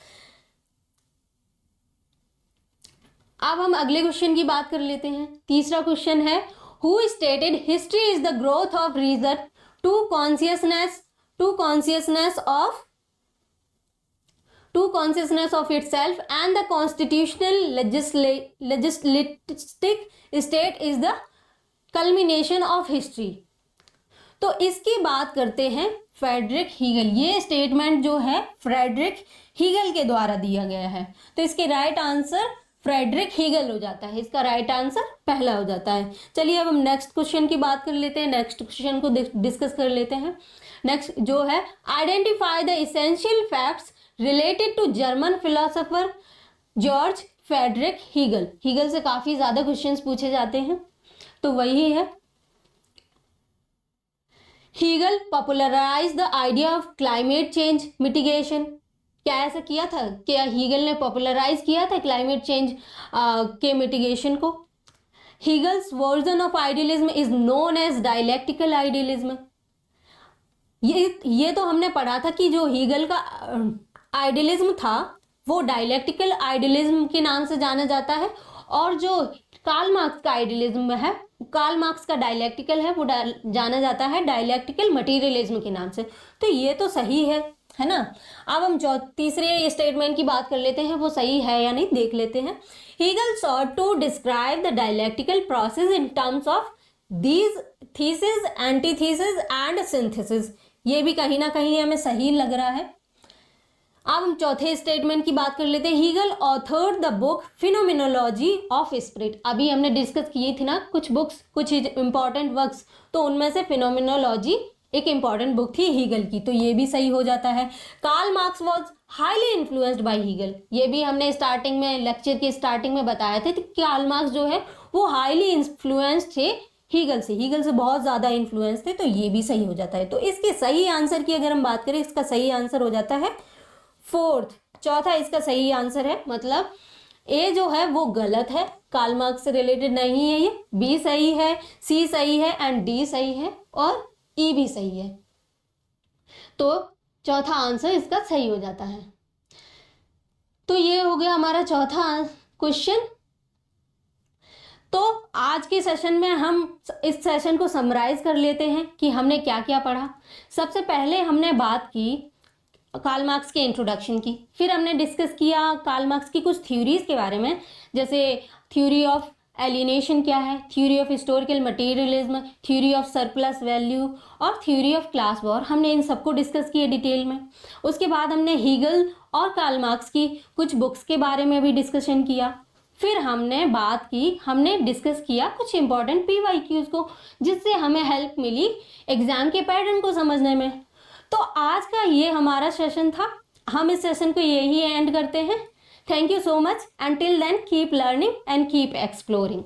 अब हम अगले क्वेश्चन की बात कर लेते हैं। तीसरा क्वेश्चन है, who stated history is the growth of reason to consciousness of itself and the constitutional legislative state is the culmination of history। तो इसकी बात करते हैं फ्रेडरिक हीगल। ये स्टेटमेंट जो है फ्रेडरिक हीगल के द्वारा दिया गया है, तो इसके राइट आंसर फ्रेडरिक हीगल हो जाता है, इसका राइट आंसर पहला हो जाता है। चलिए अब हम नेक्स्ट क्वेश्चन की बात कर लेते हैं, नेक्स्ट क्वेश्चन को डिस्कस कर लेते हैं। नेक्स्ट जो है, identify the essential facts related to German philosopher Georg Friedrich Hegel. Hegel से काफी ज्यादा क्वेश्चंस पूछे जाते हैं, तो वही है। Hegel popularize the idea of climate change mitigation. क्या ऐसा किया था? क्या हीगल ने पॉपुलराइज किया था क्लाइमेट चेंज के मिटिगेशन को? Hegel's version of idealism is known as dialectical idealism. ये तो हमने पढ़ा था कि जो हीगल का आइडियलिज्म था वो डायलेक्टिकल आइडियलिज्म के नाम से जाना जाता है, और जो कार्ल मार्क्स का आइडियलिज्म है, कार्ल मार्क्स का डायलेक्टिकल है, वो जाना जाता है डायलेक्टिकल मटीरियलिज्म के नाम से। तो ये तो सही है ना। अब हम तीसरे स्टेटमेंट की बात कर लेते हैं, वो सही है या नहीं देख लेते हैं। Hegel sought to describe the dialectical process in terms of these thesis, antithesis and synthesis। ये भी कहीं ना कहीं हमें सही लग रहा है। अब हम चौथे स्टेटमेंट की बात कर लेते हैं। Hegel authored the book phenomenology of spirit. अभी हमने डिस्कस की थी ना कुछ बुक्स, कुछ इंपॉर्टेंट वर्क्स, तो उनमें से फिनोमिनोलॉजी एक इंपॉर्टेंट बुक थी हीगल की, तो ये भी सही हो जाता है। Karl Marx was highly influenced by Hegel. ये भी हमने स्टार्टिंग में, लेक्चर के स्टार्टिंग में बताया था कि कार्ल मार्क्स जो है वो हाईली इन्फ्लुएंस्ड थे हीगल से बहुत ज़्यादा इन्फ्लुएंस थे, तो ये भी सही हो जाता है। तो इसके सही आंसर की अगर हम बात करें, इसका सही आंसर हो जाता है फोर्थ, चौथा इसका सही आंसर है। मतलब ए जो है वो गलत है, कार्ल मार्क्स से रिलेटेड नहीं है ये। बी सही है, सी सही है एंड डी सही है और ई भी सही है, तो चौथा आंसर इसका सही हो जाता है। तो ये हो गया हमारा चौथा क्वेश्चन। तो आज के सेशन में हम इस सेशन को समराइज कर लेते हैं कि हमने क्या क्या पढ़ा। सबसे पहले हमने बात की कार्ल मार्क्स के इंट्रोडक्शन की, फिर हमने डिस्कस किया कार्ल मार्क्स की कुछ थ्योरीज के बारे में, जैसे थ्योरी ऑफ एलिनेशन क्या है, theory of historical materialism, theory of surplus value और थ्योरी ऑफ क्लास वॉर। हमने इन सबको डिस्कस किया डिटेल में। उसके बाद हमने हीगल और कार्ल मार्क्स की कुछ बुक्स के बारे में भी डिस्कशन किया। फिर हमने डिस्कस किया कुछ इंपॉर्टेंट PYQs को, जिससे हमें हेल्प मिली एग्जाम के पैटर्न को समझने में। तो आज का ये हमारा सेशन था, हम इस सेशन को यही एंड करते हैं। Thank you so much. Until then, keep learning and keep exploring.